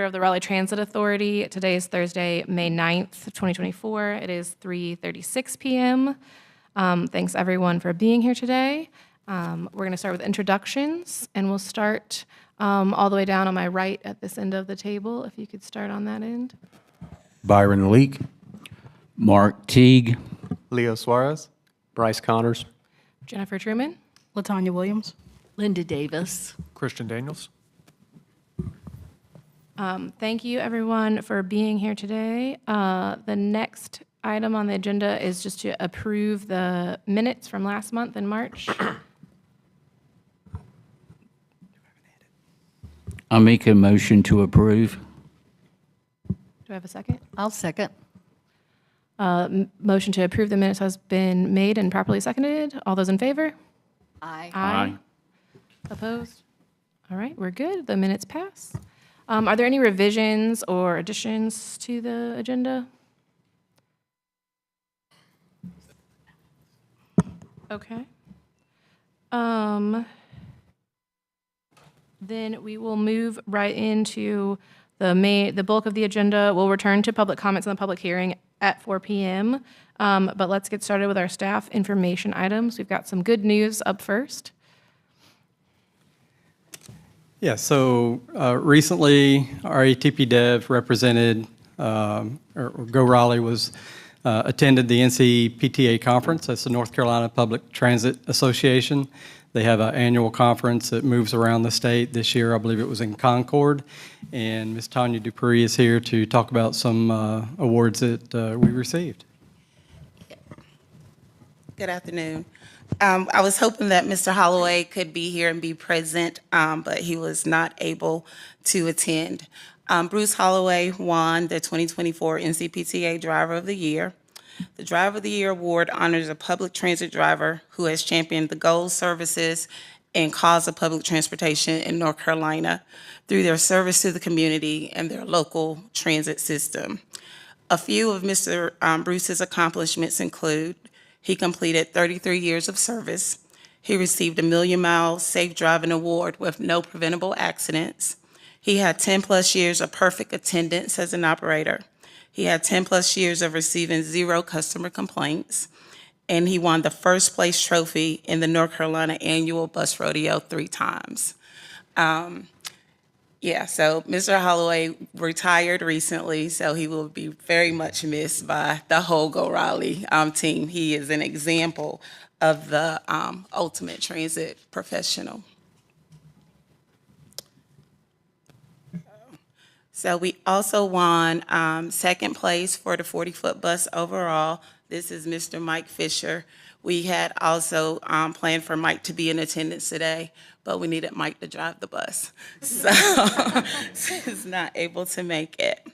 order of the Raleigh Transit Authority. Today is Thursday, May 9th, 2024. It is 3:36 p.m. Thanks, everyone, for being here today. We're going to start with introductions, and we'll start all the way down on my right at this end of the table, if you could start on that end. Byron Leak. Mark Teague. Leo Suarez. Bryce Connors. Jennifer Truman. Latanya Williams. Linda Davis. Christian Daniels. Thank you, everyone, for being here today. The next item on the agenda is just to approve the minutes from last month in March. I make a motion to approve. Do I have a second? I'll second. Motion to approve the minutes has been made and properly seconded. All those in favor? Aye. Aye. Opposed? All right, we're good. The minutes pass. Are there any revisions or additions to the agenda? Okay. Then we will move right into the bulk of the agenda. We'll return to public comments in the public hearing at 4 p.m. But let's get started with our staff information items. We've got some good news up first. Yeah, so recently RATP Dev represented, or Go Raleigh attended the NCPTA conference. That's the North Carolina Public Transit Association. They have an annual conference that moves around the state. This year, I believe it was in Concord. And Ms. Tanya Dupree is here to talk about some awards that we received. Good afternoon. I was hoping that Mr. Holloway could be here and be present, but he was not able to attend. Bruce Holloway won the 2024 NCPTA Driver of the Year. The Driver of the Year award honors a public transit driver who has championed the goals, services, and cause of public transportation in North Carolina through their service to the community and their local transit system. A few of Mr. Bruce's accomplishments include: he completed 33 years of service. He received a Million Mile Safe Driving Award with no preventable accidents. He had 10 plus years of perfect attendance as an operator. He had 10 plus years of receiving 0 customer complaints. And he won the first place trophy in the North Carolina Annual Bus Rodeo 3 times. So Mr. Holloway retired recently, so he will be very much missed by the whole Go Raleigh team. He is an example of the ultimate transit professional. So we also won second place for the 40-foot bus overall. This is Mr. Mike Fisher. We had also planned for Mike to be in attendance today, but we needed Mike to drive the bus. So he's not able to make it.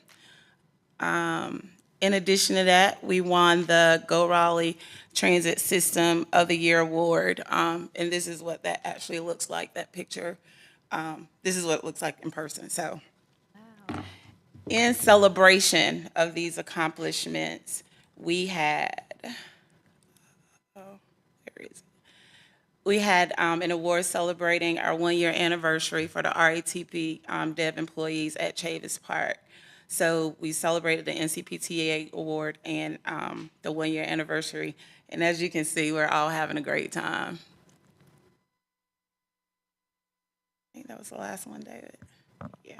In addition to that, we won the Go Raleigh Transit System of the Year Award. And this is what that actually looks like, that picture. This is what it looks like in person. So in celebration of these accomplishments, we had, an award celebrating our 1-year anniversary for the RATP Dev employees at Chavis Park. So we celebrated the NCPTA award and the 1-year anniversary. And as you can see, we're all having a great time. I think that was the last one, David. Yeah.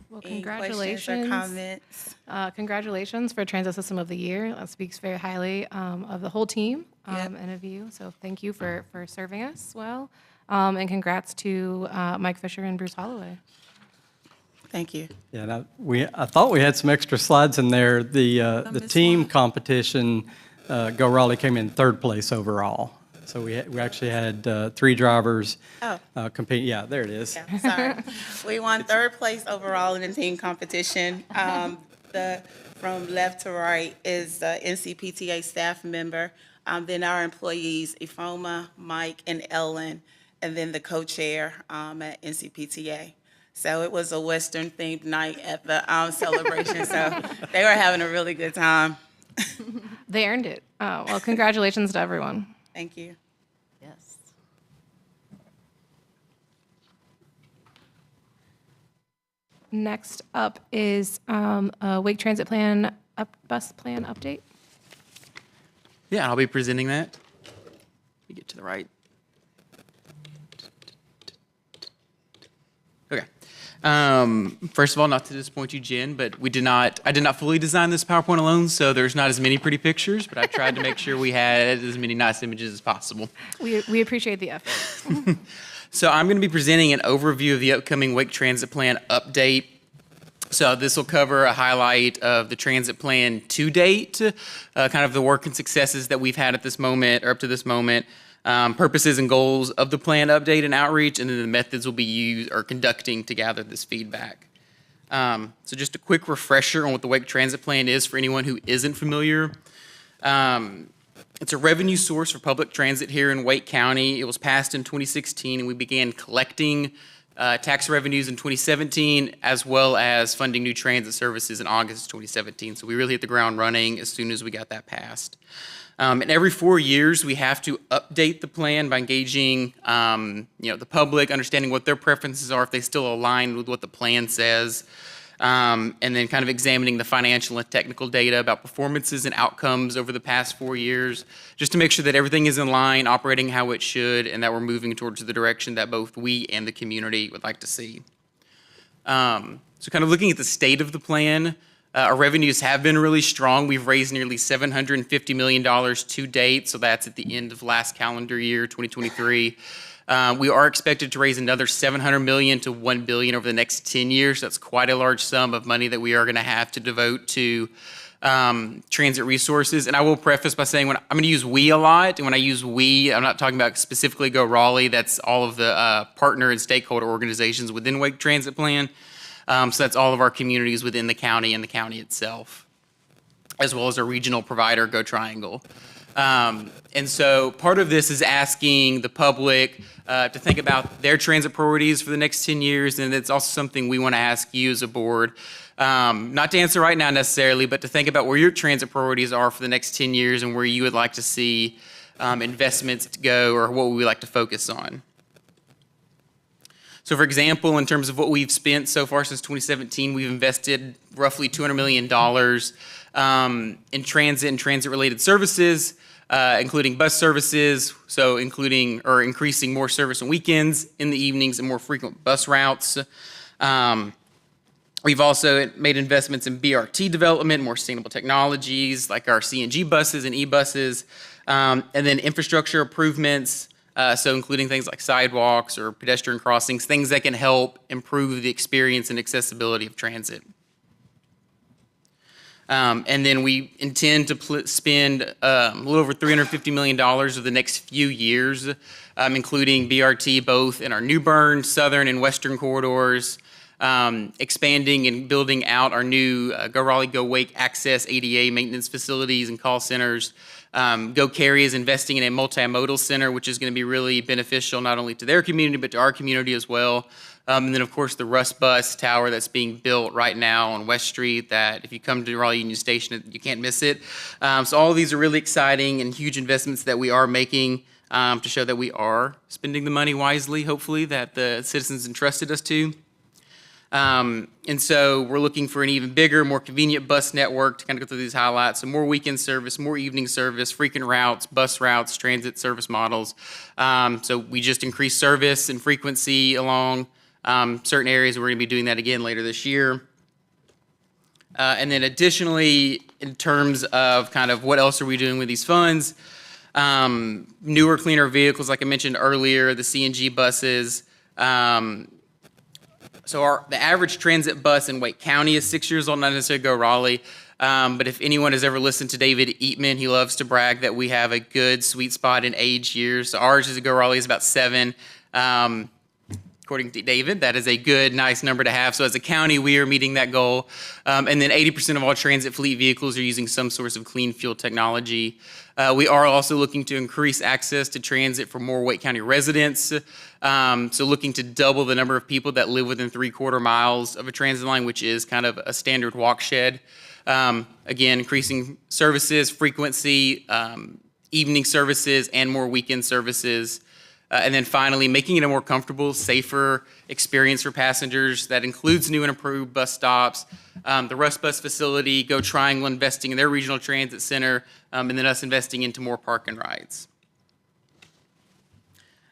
Well, Any congratulations. questions or comments? Congratulations for Transit System of the Year. That speaks very highly of the whole team Yep. and of you. So thank you for serving us well. And congrats to Mike Fisher and Bruce Holloway. Thank you. Yeah, I thought we had some extra slides in there. The team competition, Go Raleigh came in 3rd place overall. So we actually had 3 drivers compete. Yeah, there it is. Yeah, sorry. We won 3rd place overall in the team competition. From left to right is the NCPTA staff member, then our employees, Ifoma, Mike, and Ellen, and then the co-chair at NCPTA. So it was a Western-themed night at the celebration, so they were having a really good time. They earned it. Well, congratulations to everyone. Thank you. Yes. Next up is a Wake Transit Plan bus plan update. Yeah, I'll be presenting that. Let me get to the right. Okay. First of all, not to disappoint you, Jen, but I did not fully design this PowerPoint alone, so there's not as many pretty pictures, but I tried to make sure we had as many nice images as possible. We appreciate the effort. So I'm going to be presenting an overview of the upcoming Wake Transit Plan update. So this will cover a highlight of the transit plan to date, kind of the work and successes that we've had at this moment or up to this moment, purposes and goals of the plan update and outreach, and then the methods we'll be used or conducting to gather this feedback. So just a quick refresher on what the Wake Transit Plan is for anyone who isn't familiar. It's a revenue source for public transit here in Wake County. It was passed in 2016, and we began collecting tax revenues in 2017, as well as funding new transit services in August 2017. So we really hit the ground running as soon as we got that passed. And every 4 years, we have to update the plan by engaging, the public, understanding what their preferences are, if they still align with what the plan says, and then kind of examining the financial and technical data about performances and outcomes over the past 4 years, just to make sure that everything is in line, operating how it should, and that we're moving towards the direction that both we and the community would like to see. So kind of looking at the state of the plan, our revenues have been really strong. We've raised nearly $750 million to date, so that's at the end of last calendar year, 2023. We are expected to raise another $700 million to $1 billion over the next 10 years. That's quite a large sum of money that we are going to have to devote to transit resources. And I will preface by saying I'm going to use we a lot. And when I use we, I'm not talking about specifically Go Raleigh. That's all of the partner and stakeholder organizations within Wake Transit Plan. So that's all of our communities within the county and the county itself, as well as our regional provider, Go Triangle. And so part of this is asking the public to think about their transit priorities for the next 10 years, and it's also something we want to ask you as a board, not to answer right now necessarily, but to think about where your transit priorities are for the next 10 years and where you would like to see investments to go or what we would like to focus on. So for example, in terms of what we've spent so far since 2017, we've invested roughly $200 million in transit and transit-related services, including bus services, so increasing more service on weekends, in the evenings, and more frequent bus routes. We've also made investments in BRT development, more sustainable technologies like our CNG buses and e-buses, and then infrastructure improvements, so including things like sidewalks or pedestrian crossings, things that can help improve the experience and accessibility of transit. And then we intend to spend a little over $350 million over the next few years, including BRT both in our New Bern, Southern, and Western corridors, expanding and building out our new Go Raleigh, Go Wake access ADA maintenance facilities and call centers. Go Carry is investing in a multimodal center, which is going to be really beneficial not only to their community, but to our community as well. And then, of course, the Rust Bus Tower that's being built right now on West Street that if you come to Raleigh Union Station, you can't miss it. So all of these are really exciting and huge investments that we are making to show that we are spending the money wisely, hopefully, that the citizens entrusted us to. And so we're looking for an even bigger, more convenient bus network to kind of go through these highlights. So more weekend service, more evening service, frequent routes, bus routes, transit service models. So we just increased service and frequency along certain areas. We're going to be doing that again later this year. And then additionally, in terms of kind of what else are we doing with these funds, newer, cleaner vehicles, like I mentioned earlier, the CNG buses. So the average transit bus in Wake County is 6 years old, not necessarily Go Raleigh. But if anyone has ever listened to David Eatman, he loves to brag that we have a good sweet spot in age years. So ours is a Go Raleigh is about 7. According to David, that is a good, nice number to have. So as a county, we are meeting that goal. And then 80% of all transit fleet vehicles are using some source of clean fuel technology. We are also looking to increase access to transit for more Wake County residents. So looking to double the number of people that live within 3/4 miles of a transit line, which is kind of a standard walk shed. Again, increasing services, frequency, evening services, and more weekend services. And then finally, making it a more comfortable, safer experience for passengers. That includes new and improved bus stops, the Russ Bus facility, Go Triangle investing in their regional transit center, and then us investing into more park and rides.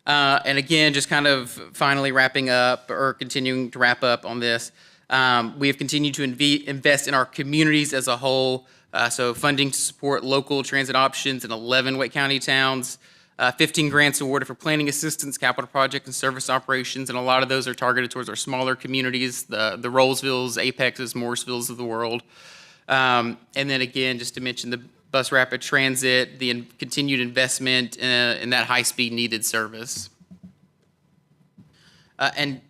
And again, just kind of finally wrapping up or continuing to wrap up on this, we have continued to invest in our communities as a whole. So funding to support local transit options in 11 Wake County towns, 15 grants awarded for planning assistance, capital project, and service operations, and a lot of those are targeted towards our smaller communities, the Rollsvilles, Apexes, Morrisvilles of the world. And then again, just to mention the Bus Rapid Transit, the continued investment in that high-speed needed service. And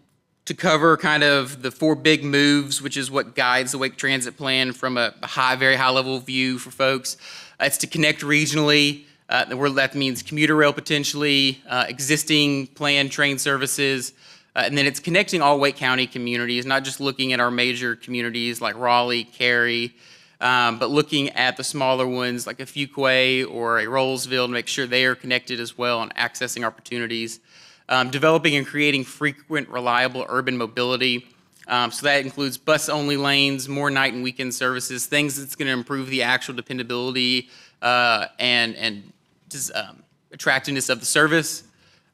to cover kind of the 4 big moves, which is what guides the Wake Transit Plan from a very high-level view for folks, it's to connect regionally. That means commuter rail potentially, existing planned train services, and then it's connecting all Wake County communities, not just looking at our major communities like Raleigh, Cary, but looking at the smaller ones like a Fuquay or a Rollsville to make sure they are connected as well and accessing opportunities. Developing and creating frequent, reliable urban mobility. So that includes bus-only lanes, more night and weekend services, things that's going to improve the actual dependability and attractiveness of the service.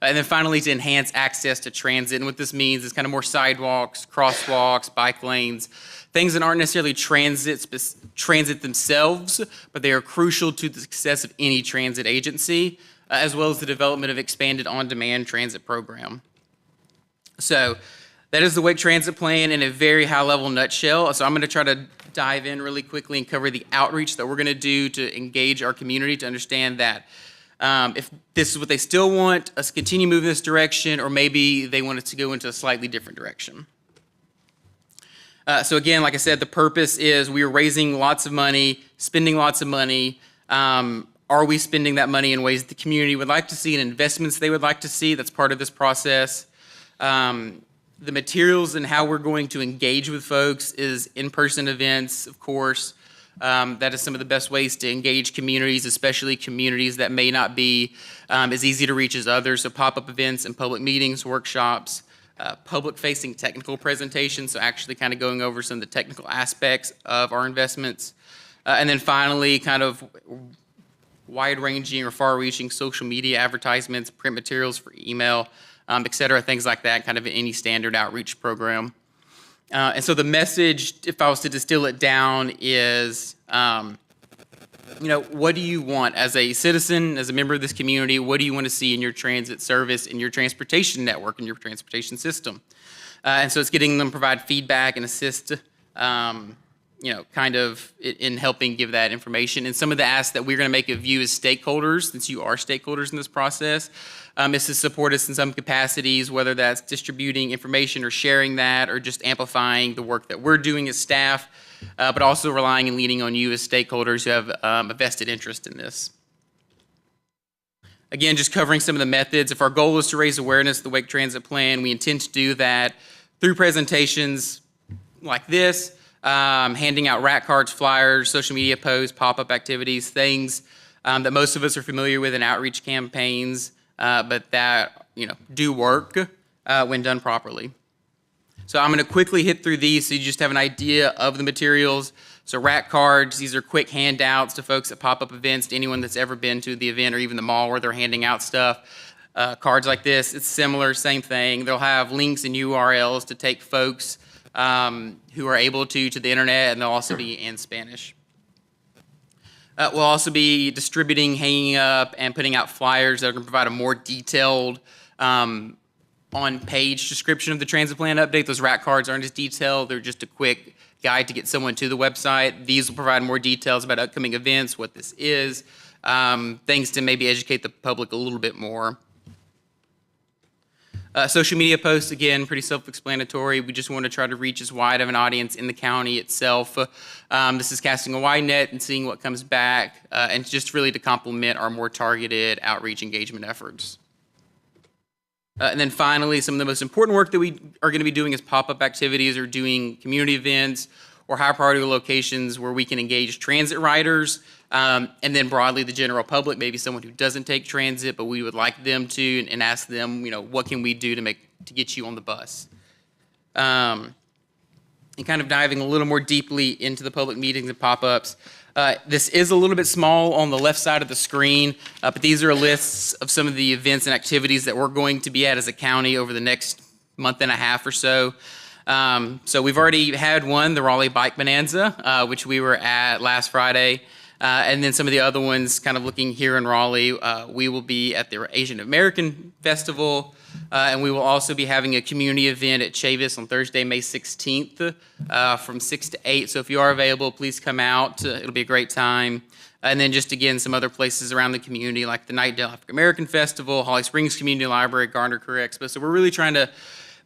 And then finally, to enhance access to transit. And what this means is kind of more sidewalks, crosswalks, bike lanes, things that aren't necessarily transit themselves, but they are crucial to the success of any transit agency, as well as the development of expanded on-demand transit program. So that is the Wake Transit Plan in a very high-level nutshell. So I'm going to try to dive in really quickly and cover the outreach that we're going to do to engage our community to understand that if this is what they still want, us to continue moving this direction, or maybe they want us to go into a slightly different direction. So again, like I said, the purpose is we are raising lots of money, spending lots of money. Are we spending that money in ways the community would like to see and investments they would like to see? That's part of this process. The materials and how we're going to engage with folks is in-person events, of course. That is some of the best ways to engage communities, especially communities that may not be as easy to reach as others. So pop-up events and public meetings, workshops, public-facing technical presentations, so actually kind of going over some of the technical aspects of our investments. And then finally, kind of wide-ranging or far-reaching social media advertisements, print materials for email, et cetera, things like that, kind of any standard outreach program. And so the message, if I was to distill it down, is, what do you want as a citizen, as a member of this community? What do you want to see in your transit service, in your transportation network, in your transportation system? And so it's getting them provide feedback and assist, kind of in helping give that information. And some of the asks that we're going to make of you as stakeholders, since you are stakeholders in this process, is to support us in some capacities, whether that's distributing information or sharing that, or just amplifying the work that we're doing as staff, but also relying and leaning on you as stakeholders who have a vested interest in this. Again, just covering some of the methods. If our goal is to raise awareness of the Wake Transit Plan, we intend to do that through presentations like this, handing out rat cards, flyers, social media posts, pop-up activities, things that most of us are familiar with in outreach campaigns, but that do work when done properly. So I'm going to quickly hit through these so you just have an idea of the materials. So rat cards, these are quick handouts to folks at pop-up events, to anyone that's ever been to the event or even the mall where they're handing out stuff. Cards like this, it's similar, same thing. They'll have links and URLs to take folks who are able to the internet, and they'll also be in Spanish. We'll also be distributing, hanging up, and putting out flyers that are going to provide a more detailed on-page description of the transit plan update. Those rat cards aren't as detailed. They're just a quick guide to get someone to the website. These will provide more details about upcoming events, what this is, things to maybe educate the public a little bit more. Social media posts, again, pretty self-explanatory. We just want to try to reach as wide of an audience in the county itself. This is casting a wide net and seeing what comes back, and just really to complement our more targeted outreach engagement efforts. And then finally, some of the most important work that we are going to be doing is pop-up activities or doing community events or high priority locations where we can engage transit riders, and then broadly the general public, maybe someone who doesn't take transit, but we would like them to, and ask them, what can we do to get you on the bus? And kind of diving a little more deeply into the public meetings and pop-ups. This is a little bit small on the left side of the screen, but these are lists of some of the events and activities that we're going to be at as a county over the next month and a half or so. So we've already had one, the Raleigh Bike Bonanza, which we were at last Friday. And then some of the other ones, kind of looking here in Raleigh, we will be at the Asian American Festival, and we will also be having a community event at Chavis on Thursday, May 16th, from 6 to 8. So if you are available, please come out. It'll be a great time. And then just again, some other places around the community, like the Nightdale African American Festival, Holly Springs Community Library, Garner Career Expo. So we're really trying to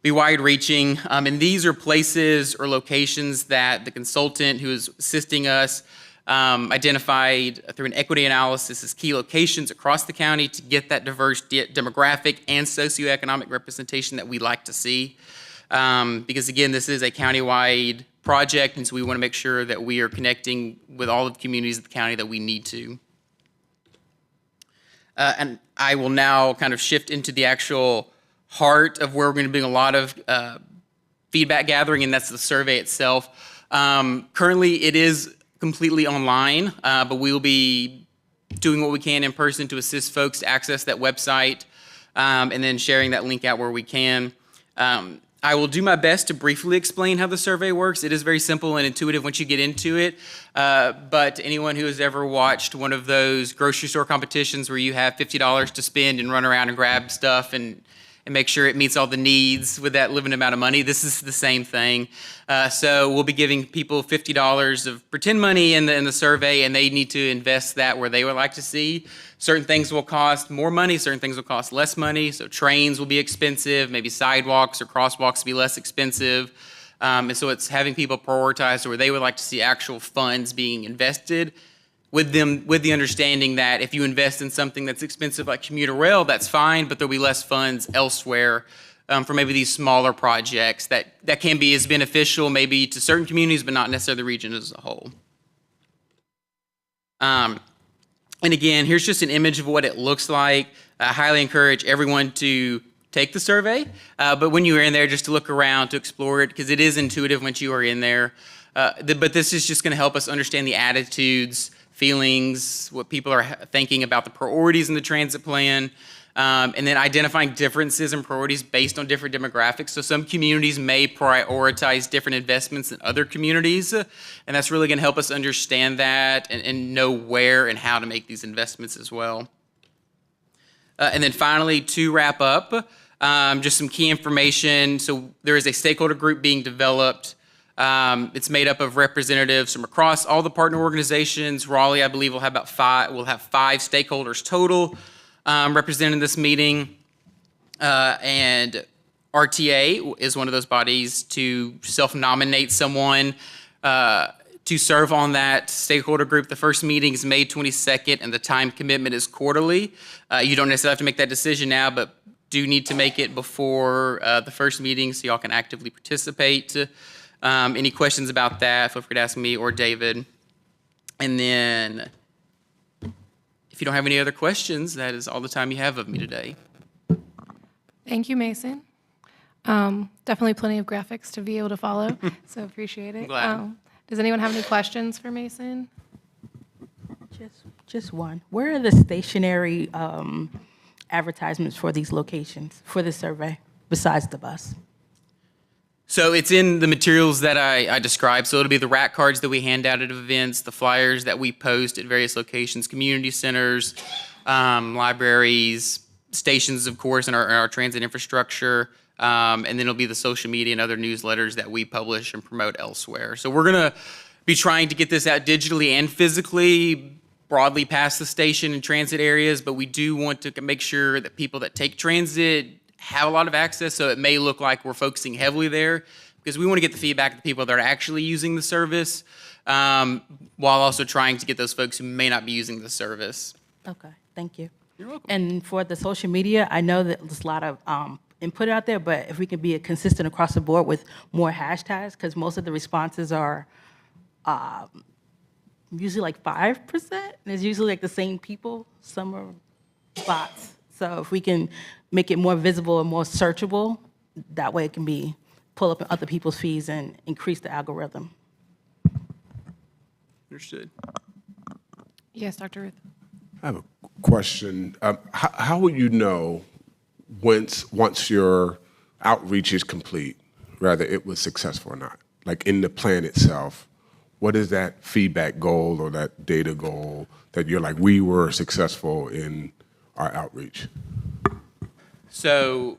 be wide-reaching, and these are places or locations that the consultant who is assisting us identified through an equity analysis as key locations across the county to get that diverse demographic and socioeconomic representation that we like to see. Because again, this is a countywide project, and so we want to make sure that we are connecting with all of the communities of the county that we need to. And I will now kind of shift into the actual heart of where we're going to be doing a lot of feedback gathering, and that's the survey itself. Currently, it is completely online, but we will be doing what we can in person to assist folks to access that website, and then sharing that link out where we can. I will do my best to briefly explain how the survey works. It is very simple and intuitive once you get into it, but anyone who has ever watched one of those grocery store competitions where you have $50 to spend and run around and grab stuff and make sure it meets all the needs with that limited amount of money. This is the same thing. So we'll be giving people $50 of pretend money in the survey, and they need to invest that where they would like to see. Certain things will cost more money, certain things will cost less money. So trains will be expensive, maybe sidewalks or crosswalks will be less expensive. And so it's having people prioritize where they would like to see actual funds being invested, with the understanding that if you invest in something that's expensive like commuter rail, that's fine, but there'll be less funds elsewhere for maybe these smaller projects that can be as beneficial maybe to certain communities, but not necessarily the region as a whole. And again, here's just an image of what it looks like. I highly encourage everyone to take the survey, but when you are in there, just to look around, to explore it, because it is intuitive once you are in there. But this is just going to help us understand the attitudes, feelings, what people are thinking about the priorities in the transit plan, and then identifying differences in priorities based on different demographics. So some communities may prioritize different investments than other communities, and that's really going to help us understand that and know where and how to make these investments as well. And then finally, to wrap up, just some key information. So there is a stakeholder group being developed. It's made up of representatives from across all the partner organizations. Raleigh, I believe, will have we'll have five stakeholders total represented in this meeting. And RTA is one of those bodies to self-nominate someone to serve on that stakeholder group. The first meeting is May 22nd, and the time commitment is quarterly. You don't necessarily have to make that decision now, but do need to make it before the first meeting so y'all can actively participate. Any questions about that, feel free to ask me or David. And then if you don't have any other questions, that is all the time you have of me today. Thank you, Mason. Definitely plenty of graphics to be able to follow, so appreciate it. Glad. Does anyone have any questions for Mason? Just one. Where are the stationary advertisements for these locations, for the survey, besides the bus? So it's in the materials that I described. So it'll be the rack cards that we hand out at events, the flyers that we post at various locations, community centers, libraries, stations, of course, in our transit infrastructure. And then it'll be the social media and other newsletters that we publish and promote elsewhere. So we're going to be trying to get this out digitally and physically, broadly past the station and transit areas, but we do want to make sure that people that take transit have a lot of access, so it may look like we're focusing heavily there, because we want to get the feedback of the people that are actually using the service, while also trying to get those folks who may not be using the service. Okay, thank you. You're welcome. And for the social media, I know that there's a lot of and put it out there, but if we can be consistent across the board with more hashtags, because most of the responses are usually like 5%, and it's usually like the same people, some are bots. So if we can make it more visible and more searchable, that way it can be pull up in other people's feeds and increase the algorithm. Understood. Yes, Dr. Ruth. I have a question. How will you know once your outreach is complete, whether it was successful or not? Like in the plan itself, what is that feedback goal or that data goal that you're like, we were successful in our outreach? So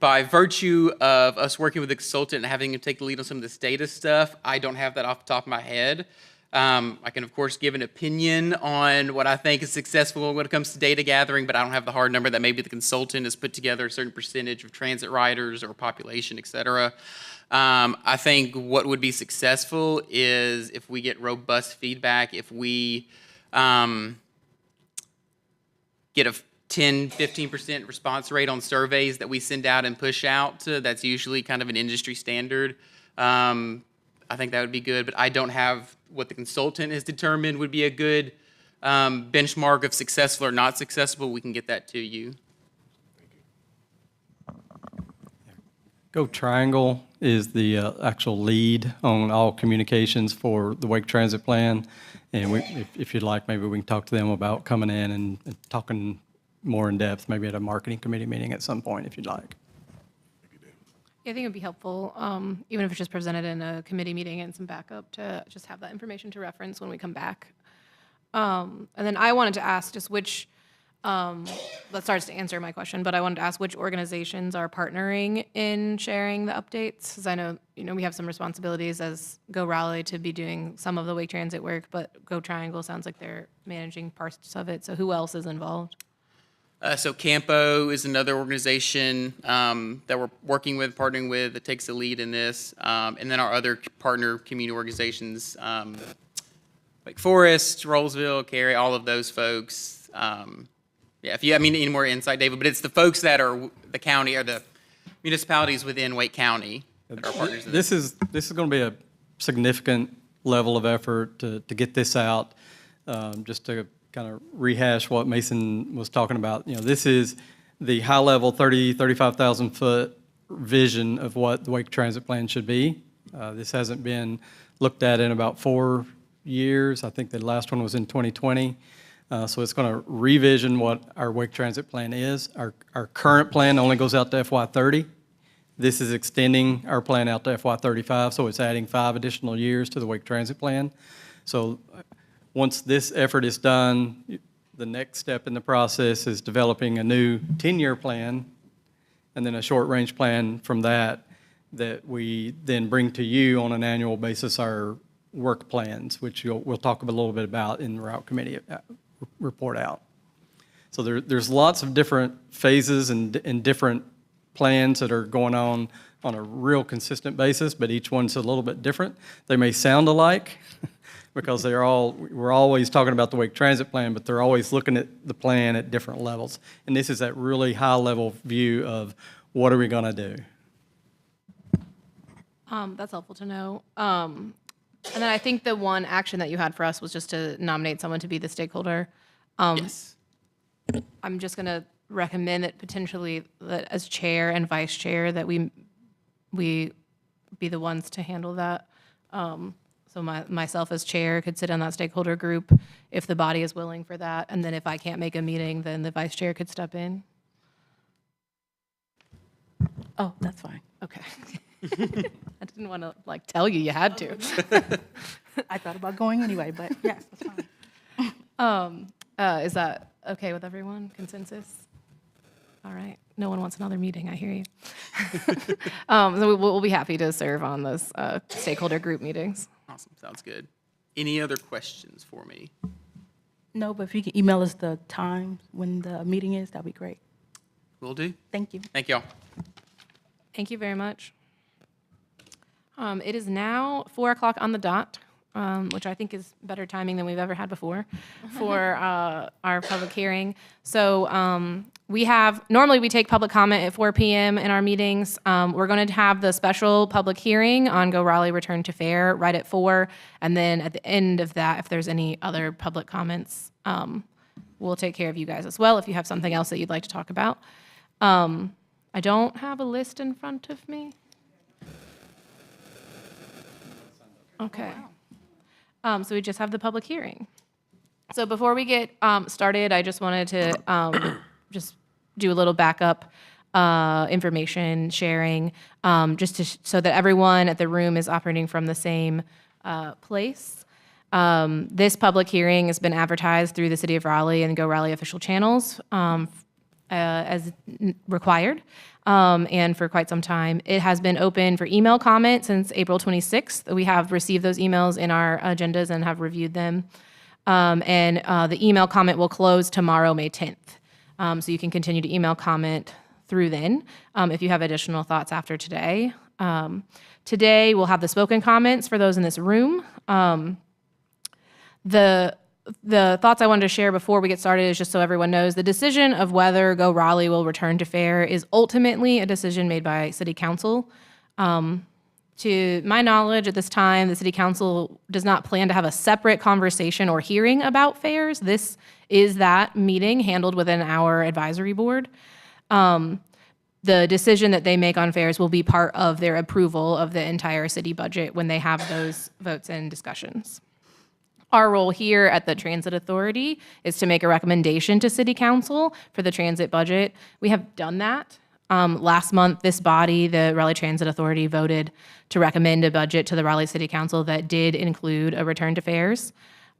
by virtue of us working with the consultant and having him take the lead on some of this data stuff, I don't have that off the top of my head. I can, of course, give an opinion on what I think is successful when it comes to data gathering, but I don't have the hard number that maybe the consultant has put together a certain percentage of transit riders or population, et cetera. I think what would be successful is if we get robust feedback, if we get a 10, 15% response rate on surveys that we send out and push out. That's usually kind of an industry standard. I think that would be good, but I don't have what the consultant has determined would be a good benchmark of successful or not successful. We can get that to you. Go Triangle is the actual lead on all communications for the Wake Transit Plan. And if you'd like, maybe we can talk to them about coming in and talking more in depth, maybe at a marketing committee meeting at some point, if you'd like. Yeah, I think it would be helpful, even if it's just presented in a committee meeting and some backup, to just have that information to reference when we come back. And then I wanted to ask just which, that starts to answer my question, but I wanted to ask which organizations are partnering in sharing the updates, because I know, we have some responsibilities as Go Raleigh to be doing some of the Wake Transit work, but Go Triangle sounds like they're managing parts of it. So who else is involved? So Campo is another organization that we're working with, partnering with, that takes the lead in this. And then our other partner community organizations, Wake Forest, Rollsville, Cary, all of those folks. Yeah, if you need more insight, David, but it's the folks that are the county or the municipalities within Wake County that are partners in this. This is going to be a significant level of effort to get this out. Just to kind of rehash what Mason was talking about, this is the high-level 35,000 foot vision of what the Wake Transit Plan should be. This hasn't been looked at in about 4 years. I think the last one was in 2020. So it's going to revision what our Wake Transit Plan is. Our current plan only goes out to FY30. This is extending our plan out to FY35, so it's adding 5 additional years to the Wake Transit Plan. So once this effort is done, the next step in the process is developing a new 10-year plan and then a short-range plan from that we then bring to you on an annual basis our work plans, which we'll talk a little bit about in the route committee report out. So there's lots of different phases and different plans that are going on a real consistent basis, but each one's a little bit different. They may sound alike because we're always talking about the Wake Transit Plan, but they're always looking at the plan at different levels. And this is that really high-level view of what are we going to do. That's helpful to know. And then I think the one action that you had for us was just to nominate someone to be the stakeholder. Yes. I'm just going to recommend that potentially that as chair and vice chair that we be the ones to handle that. So myself as chair could sit on that stakeholder group if the body is willing for that. And then if I can't make a meeting, then the vice chair could step in. Oh, that's fine. Okay. I didn't want to tell you had to. I thought about going anyway, but yes, that's fine. Is that okay with everyone? Consensus? All right. No one wants another meeting. I hear you. So we'll be happy to serve on those stakeholder group meetings. Awesome. Sounds good. Any other questions for me? No, but if you can email us the time when the meeting is, that'd be great. Will do. Thank you. Thank y'all. Thank you very much. It is now 4 o'clock on the dot. which I think is better timing than we've ever had before for our public hearing. So normally we take public comment at 4 p.m. in our meetings. We're going to have the special public hearing on Go Raleigh Return to Fair right at 4. And then at the end of that, if there's any other public comments, we'll take care of you guys as well if you have something else that you'd like to talk about. I don't have a list in front of me. Okay. So we just have the public hearing. So before we get started, I just wanted to just do a little backup information sharing, so that everyone at the room is operating from the same place. This public hearing has been advertised through the City of Raleigh and Go Raleigh official channels as required, and for quite some time. It has been open for email comment since April 26th. We have received those emails in our agendas and have reviewed them. And the email comment will close tomorrow, May 10th. So you can continue to email comment through then if you have additional thoughts after today. Today, we'll have the spoken comments for those in this room. The thoughts I wanted to share before we get started is just so everyone knows, the decision of whether Go Raleigh will return to fair is ultimately a decision made by City Council. To my knowledge, at this time, the City Council does not plan to have a separate conversation or hearing about fairs. This is that meeting handled within our advisory board. The decision that they make on fairs will be part of their approval of the entire city budget when they have those votes and discussions. Our role here at the Transit Authority is to make a recommendation to City Council for the transit budget. We have done that. Last month, this body, the Raleigh Transit Authority, voted to recommend a budget to the Raleigh City Council that did include a return to fairs.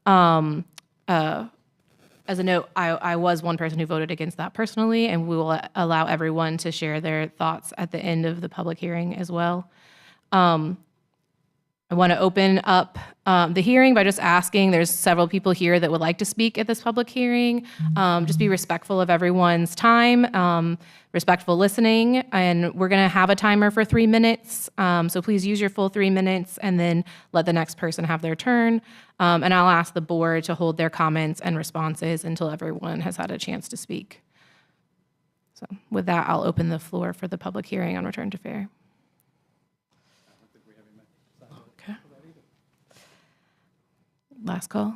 As a note, I was one person who voted against that personally, and we will allow everyone to share their thoughts at the end of the public hearing as well. I want to open up the hearing by just asking, there's several people here that would like to speak at this public hearing. Just be respectful of everyone's time, respectful listening, and we're going to have a timer for 3 minutes. So please use your full 3 minutes and then let the next person have their turn. And I'll ask the board to hold their comments and responses until everyone has had a chance to speak. So with that, I'll open the floor for the public hearing on return to fair. Last call?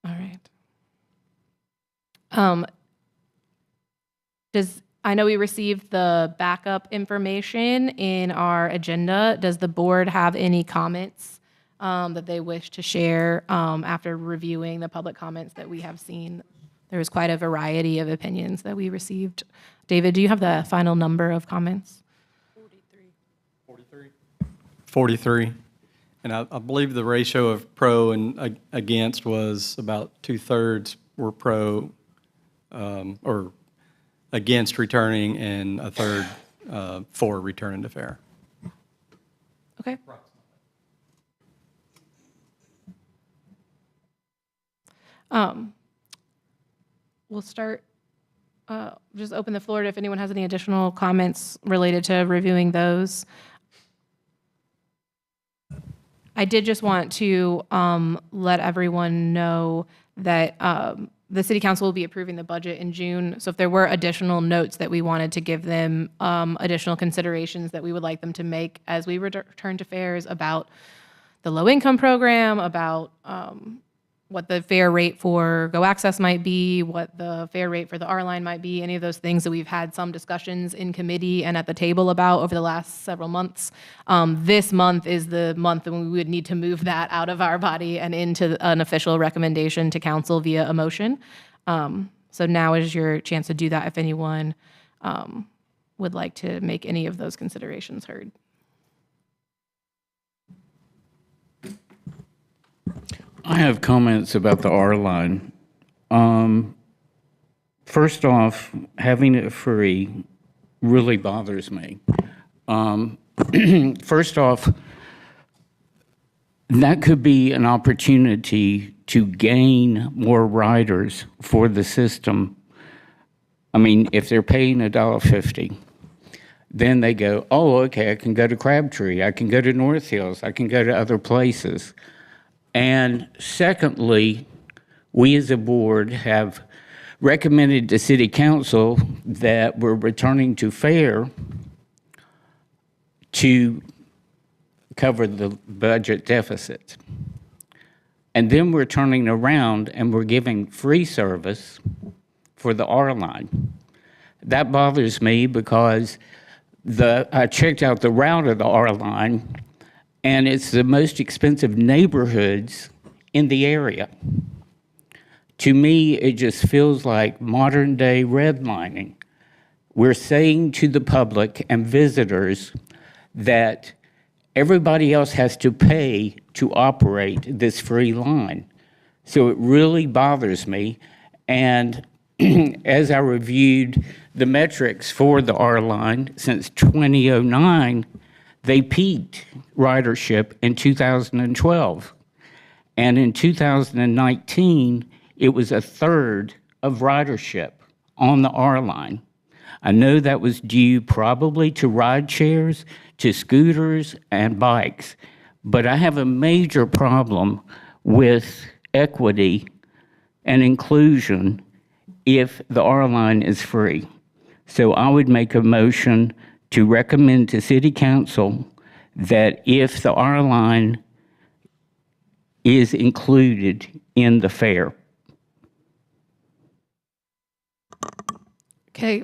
All right. I know we received the backup information in our agenda. Does the board have any comments that they wish to share after reviewing the public comments that we have seen? There was quite a variety of opinions that we received. David, do you have the final number of comments? 43. And I believe the ratio of pro and against was about 2/3 were pro or against returning, and a third for returning to fair. Okay. We'll start, just open the floor to if anyone has any additional comments related to reviewing those. I did just want to let everyone know that the City Council will be approving the budget in June. So if there were additional notes that we wanted to give them, additional considerations that we would like them to make as we return to fairs about the low-income program, about what the fare rate for Go Access might be, what the fare rate for the R line might be, any of those things that we've had some discussions in committee and at the table about over the last several months. This month is the month when we would need to move that out of our body and into an official recommendation to council via a motion. So now is your chance to do that if anyone would like to make any of those considerations heard. I have comments about the R line. First off, having it free really bothers me. First off, that could be an opportunity to gain more riders for the system. I mean, if they're paying $1.50, then they go, oh, okay, I can go to Crabtree, I can go to North Hills, I can go to other places. And secondly, we as a board have recommended to City Council that we're returning to fare to cover the budget deficit. And then we're turning around and we're giving free service for the R line. That bothers me because I checked out the route of the R line, and it's the most expensive neighborhoods in the area. To me, it just feels like modern day redlining. We're saying to the public and visitors that everybody else has to pay to operate this free line. So it really bothers me. And as I reviewed the metrics for the R line since 2009, they peaked ridership in 2012. And in 2019, it was a third of ridership on the R line. I know that was due probably to ride shares, to scooters and bikes, but I have a major problem with equity and inclusion if the R line is free. So I would make a motion to recommend to City Council that if the R line is included in the fare. Okay,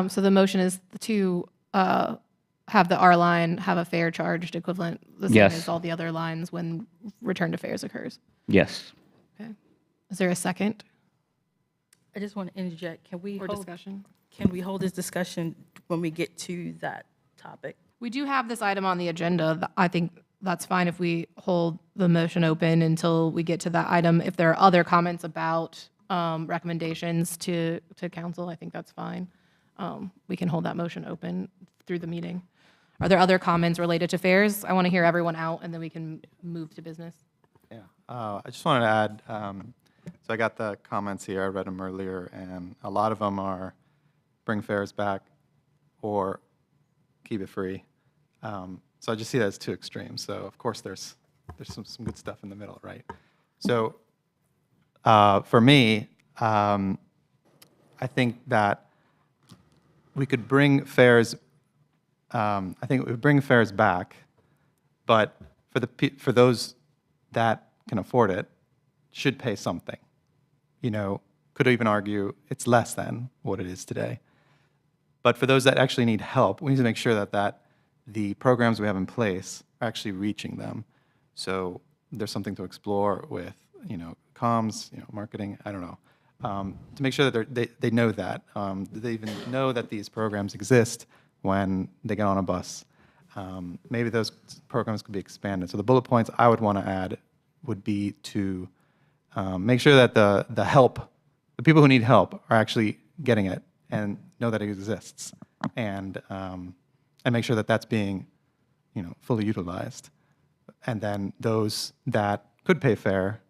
so the motion is to have the R line have a fare charged equivalent the same Yes. as all the other lines when return to fares occurs. Yes. Okay. Is there a second I just want to interject. Can we for hold, discussion? can we hold this discussion when we get to that topic? We do have this item on the agenda. I think that's fine if we hold the motion open until we get to that item. If there are other comments about recommendations to council, I think that's fine. We can hold that motion open through the meeting. Are there other comments related to fares? I want to hear everyone out, and then we can move to business. Yeah, I just wanted to add, so I got the comments here, I read them earlier, and a lot of them are bring fares back or keep it free. So I just see that as two extremes. So of course there's some good stuff in the middle, right? So for me, I think that we could bring fares. I think we would bring fares back, but for those that can afford it, should pay something. You know, could even argue it's less than what it is today. But for those that actually need help, we need to make sure that the programs we have in place are actually reaching them. So there's something to explore with, comms, marketing, I don't know, to make sure that they know that. They even know that these programs exist when they get on a bus. Maybe those programs could be expanded. So the bullet points I would want to add would be to make sure that the people who need help are actually getting it and know that it exists, and make sure that that's being, fully utilized. And then those that could pay fare,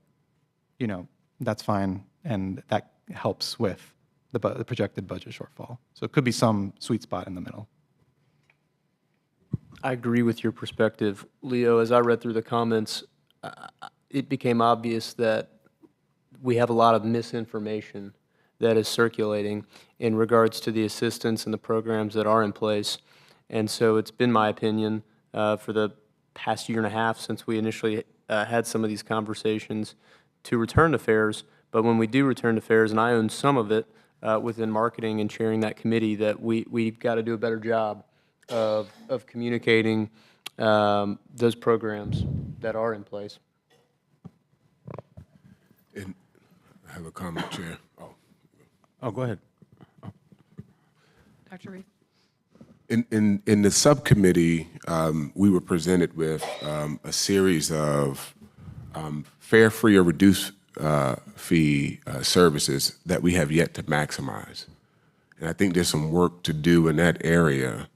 that's fine, and that helps with the projected budget shortfall. So it could be some sweet spot in the middle. I agree with your perspective, Leo. As I read through the comments, it became obvious that we have a lot of misinformation that is circulating in regards to the assistance and the programs that are in place. And so it's been my opinion for the past year and a half since we initially had some of these conversations to return to fares. But when we do return to fares, and I own some of it within marketing and chairing that committee, that we've got to do a better job of communicating those programs that are in place. And I have a comment, Chair. Oh, go ahead. Dr. Reed? In the subcommittee, we were presented with a series of fare-free or reduced fee services that we have yet to maximize. And I think there's some work to do in that area,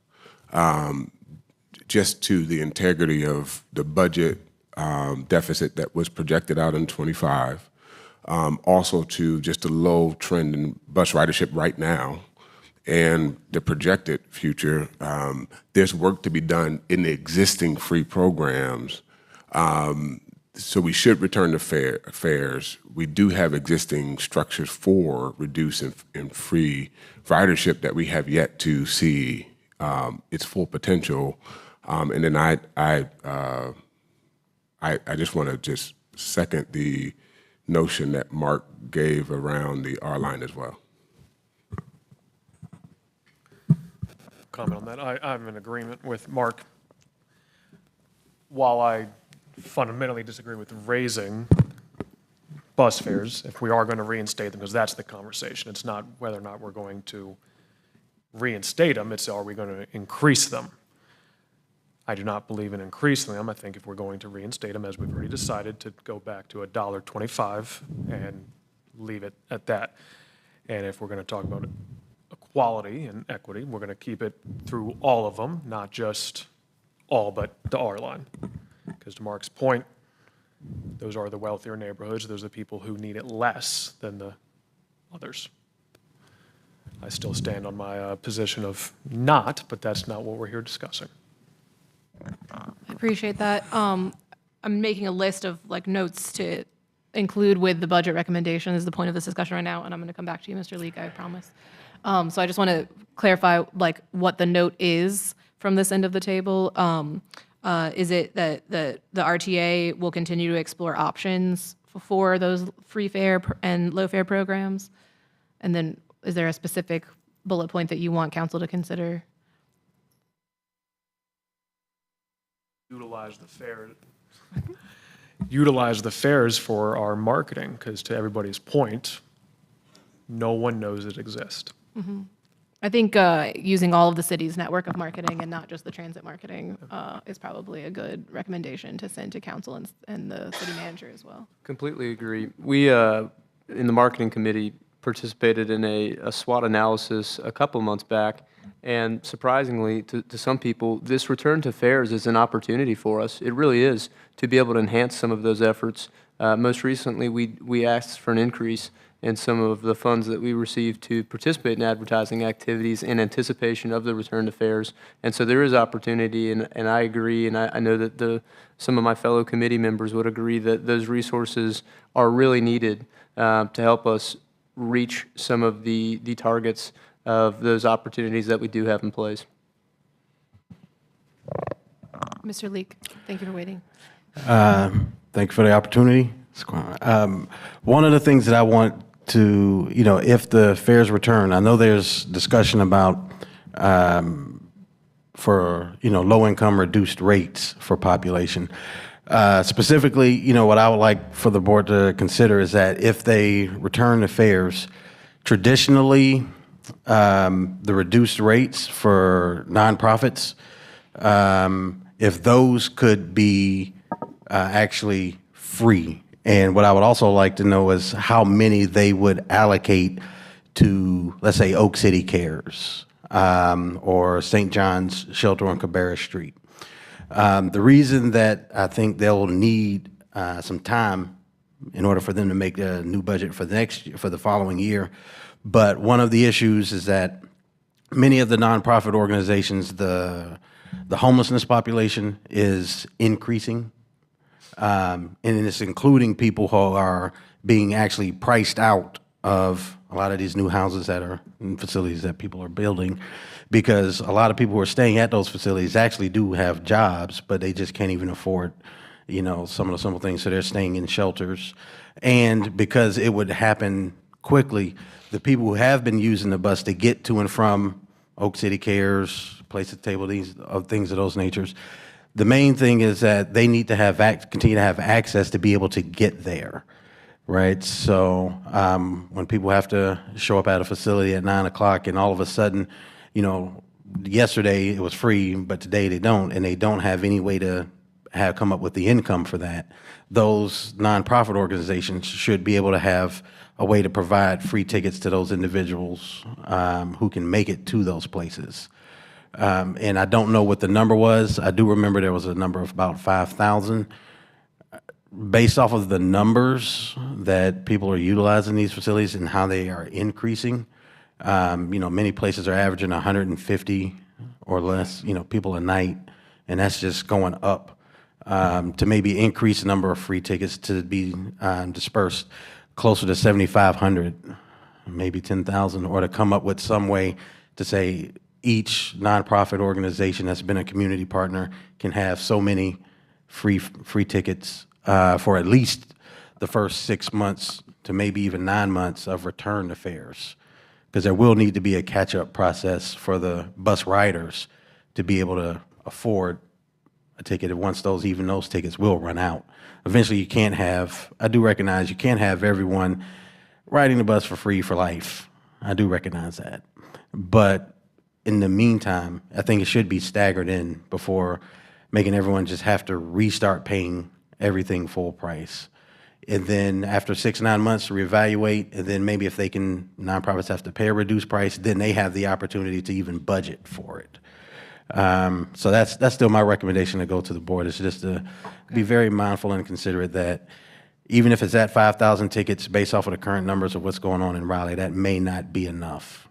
just to the integrity of the budget deficit that was projected out in '25, also to just the low trend in bus ridership right now, and the projected future. There's work to be done in the existing free programs so we should return to fares. We do have existing structures for reduced and free ridership that we have yet to see its full potential. And then I just want to just second the notion that Mark gave around the R line as well. Comment on that. I'm in agreement with Mark. While I fundamentally disagree with raising bus fares, if we are going to reinstate them, because that's the conversation. It's not whether or not we're going to reinstate them, it's are we going to increase them. I do not believe in increasing them. I think if we're going to reinstate them, as we've already decided, to go back to $1.25 and leave it at that. And if we're going to talk about equality and equity, we're going to keep it through all of them, not just all but the R line. Because to Mark's point, those are the wealthier neighborhoods. Those are the people who need it less than the others. I still stand on my position of not, but that's not what we're here discussing. I appreciate that. I'm making a list of like notes to include with the budget recommendation is the point of this discussion right now, and I'm going to come back to you, Mr. Leek, I promise. So I just want to clarify like what the note is from this end of the table. Is it that the RTA will continue to explore options for those free fare and low fare programs? And then is there a specific bullet point that you want council to consider? Utilize the fares for our marketing, because to everybody's point, no one knows it exists. I think using all of the city's network of marketing and not just the transit marketing is probably a good recommendation to send to council and the city manager as well. Completely agree. We, in the marketing committee, participated in a SWOT analysis a couple months back, and surprisingly to some people, this return to fares is an opportunity for us. It really is, to be able to enhance some of those efforts. Most recently, we asked for an increase in some of the funds that we received to participate in advertising activities in anticipation of the return to fares. And so there is opportunity, and I agree, and I know that some of my fellow committee members would agree that those resources are really needed to help us reach some of the targets of those opportunities that we do have in place. Mr. Leek, thank you for waiting. Thank you for the opportunity. One of the things that I want to, if the fares return, I know there's discussion about for, low-income reduced rates for population. Specifically, what I would like for the board to consider is that if they return the fares, traditionally, the reduced rates for nonprofits, if those could be actually free. And what I would also like to know is how many they would allocate to, let's say, Oak City Cares or St. John's Shelter on Cabarrus Street. The reason that I think they'll need some time in order for them to make a new budget for the following year. But one of the issues is that many of the nonprofit organizations, the homelessness population is increasing. And it's including people who are being actually priced out of a lot of these new houses that are in facilities that people are building, because a lot of people who are staying at those facilities actually do have jobs, but they just can't even afford, some of the simple things. So they're staying in shelters. And because it would happen quickly, the people who have been using the bus to get to and from Oak City Cares, Place at the Table, things of those natures, the main thing is that they need to continue to have access to be able to get there, right? So when people have to show up at a facility at 9 o'clock and all of a sudden, yesterday it was free, but today they don't, and they don't have any way to come up with the income for that, those nonprofit organizations should be able to have a way to provide free tickets to those individuals who can make it to those places. And I don't know what the number was. I do remember there was a number of about 5,000. Based off of the numbers that people are utilizing these facilities and how they are increasing, many places are averaging 150 or less, people a night, and that's just going up. to maybe increase the number of free tickets to be dispersed closer to 7,500, maybe 10,000, or to come up with some way to say each nonprofit organization that's been a community partner can have so many free tickets for at least the first 6 months to maybe even 9 months of return to fairs. Because there will need to be a catch-up process for the bus riders to be able to afford a ticket once those tickets will run out. Eventually, you can't have, I do recognize you can't have everyone riding the bus for free for life. I do recognize that. But in the meantime, I think it should be staggered in before making everyone just have to restart paying everything full price. And then after 6, 9 months to reevaluate, and then maybe if nonprofits have to pay a reduced price, then they have the opportunity to even budget for it. So that's still my recommendation to go to the board, is just to be very mindful and considerate that even if it's at 5,000 tickets based off of the current numbers of what's going on in Raleigh, that may not be enough.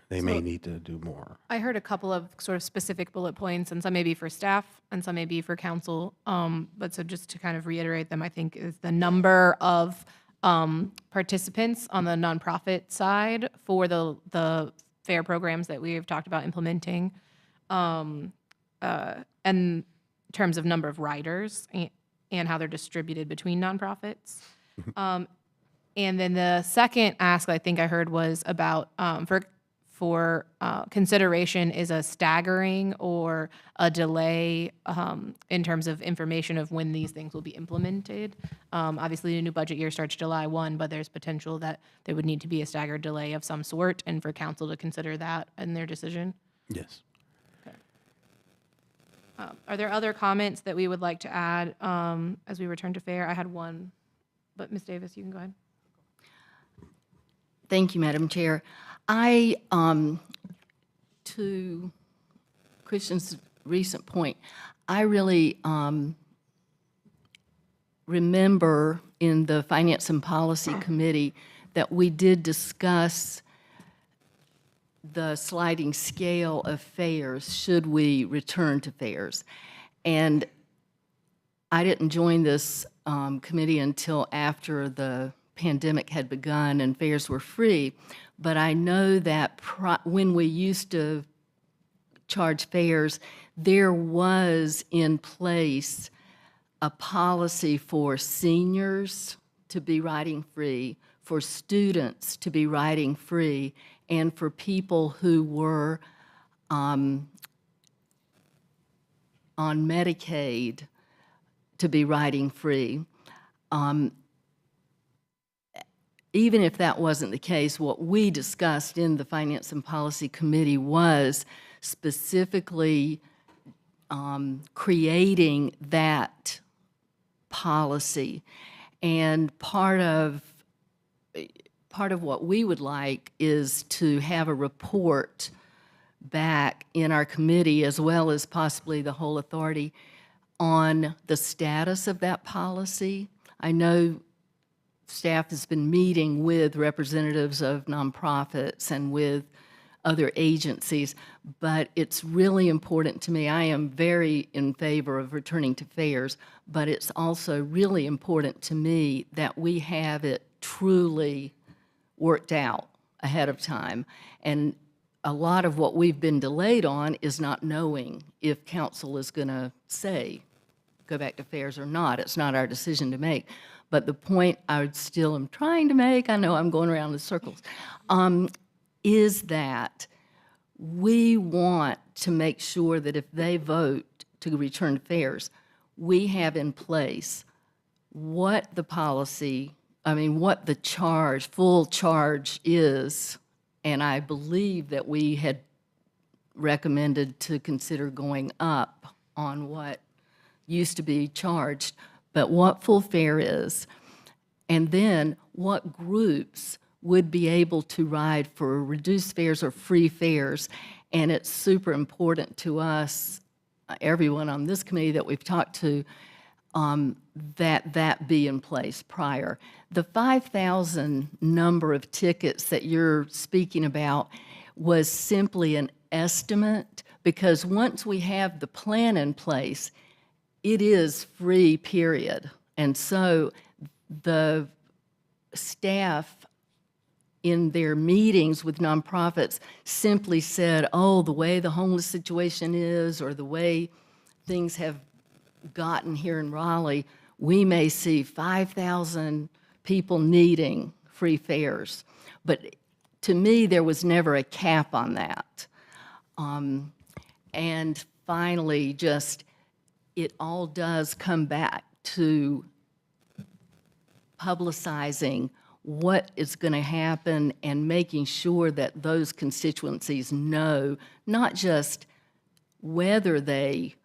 They may need to do more. I heard a couple of sort of specific bullet points, and some may be for staff, and some may be for council. But so just to kind of reiterate them, I think is the number of participants on the nonprofit side for the fair programs that we have talked about implementing, and in terms of number of riders and how they're distributed between nonprofits. And then the second ask I think I heard was about for consideration is a staggering or a delay in terms of information of when these things will be implemented. Obviously, the new budget year starts July 1, but there's potential that there would need to be a staggered delay of some sort, and for council to consider that in their decision. Yes. Okay. Are there other comments that we would like to add as we return to fair? I had one, but Ms. Davis, you can go ahead. Thank you, Madam Chair. To Christian's recent point, I really remember in the Finance and Policy Committee that we did discuss the sliding scale of fairs should we return to fairs. And I didn't join this committee until after the pandemic had begun and fairs were free, but I know that when we used to charge fares, there was in place a policy for seniors to be riding free, for students to be riding free, and for people who were on Medicaid to be riding free. Even if that wasn't the case, what we discussed in the Finance and Policy Committee was specifically creating that policy. And part of what we would like is to have a report back in our committee, as well as possibly the whole authority, on the status of that policy. I know staff has been meeting with representatives of nonprofits and with other agencies, but it's really important to me. I am very in favor of returning to fairs, but it's also really important to me that we have it truly worked out ahead of time. And a lot of what we've been delayed on is not knowing if council is going to say, go back to fairs or not. It's not our decision to make. But the point I still am trying to make, I know I'm going around in circles, is that we want to make sure that if they vote to return to fairs, we have in place what the policy, what the charge, full charge is. And I believe that we had recommended to consider going up on what used to be charged, but what full fare is, and then what groups would be able to ride for reduced fares or free fares. And it's super important to us, everyone on this committee that we've talked to, that be in place prior. The 5,000 number of tickets that you're speaking about was simply an estimate, because once we have the plan in place, it is free, period. And so the staff in their meetings with nonprofits simply said, oh, the way the homeless situation is or the way things have gotten here in Raleigh, we may see 5,000 people needing free fares. But to me, there was never a cap on that. And finally, just it all does come back to publicizing what is going to happen and making sure that those constituencies know not just whether they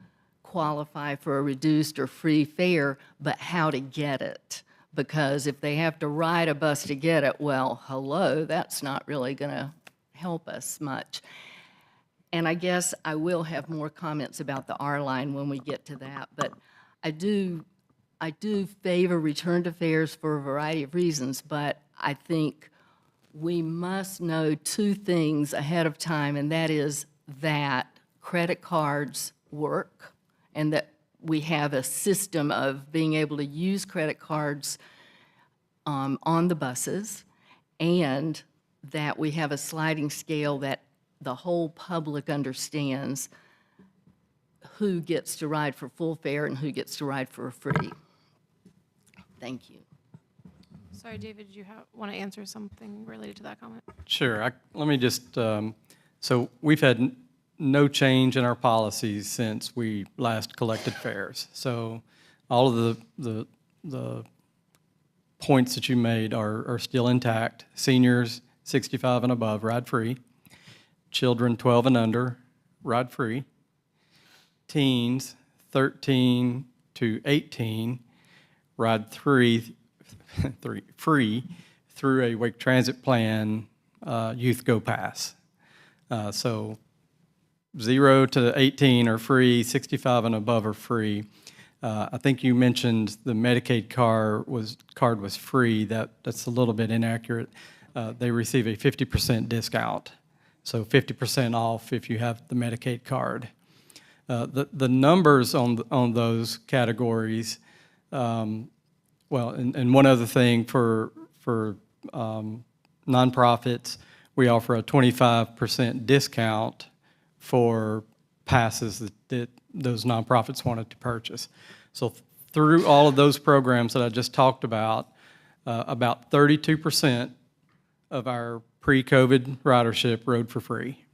qualify for a reduced or free fare, but how to get it. Because if they have to ride a bus to get it, well, hello, that's not really going to help us much. And I guess I will have more comments about the R line when we get to that, but I do favor return to fares for a variety of reasons, but I think we must know two things ahead of time, and that is that credit cards work and that we have a system of being able to use credit cards on the buses, and that we have a sliding scale that the whole public understands who gets to ride for full fare and who gets to ride for free. Thank you. Sorry, David, did you want to answer something related to that comment? Sure. Let me just, so we've had no change in our policies since we last collected fares. So all of the points that you made are still intact. Seniors 65 and above ride free. Children 12 and under ride free. Teens 13 to 18 ride free through a Wake Transit Plan Youth Go Pass. So 0 to 18 are free, 65 and above are free. I think you mentioned the Medicaid card was free. That's a little bit inaccurate. They receive a 50% discount, so 50% off if you have the Medicaid card. The numbers on those categories. Well, and one other thing for nonprofits, we offer a 25% discount for passes that those nonprofits wanted to purchase. So through all of those programs that I just talked about 32% of our pre-COVID ridership rode for free.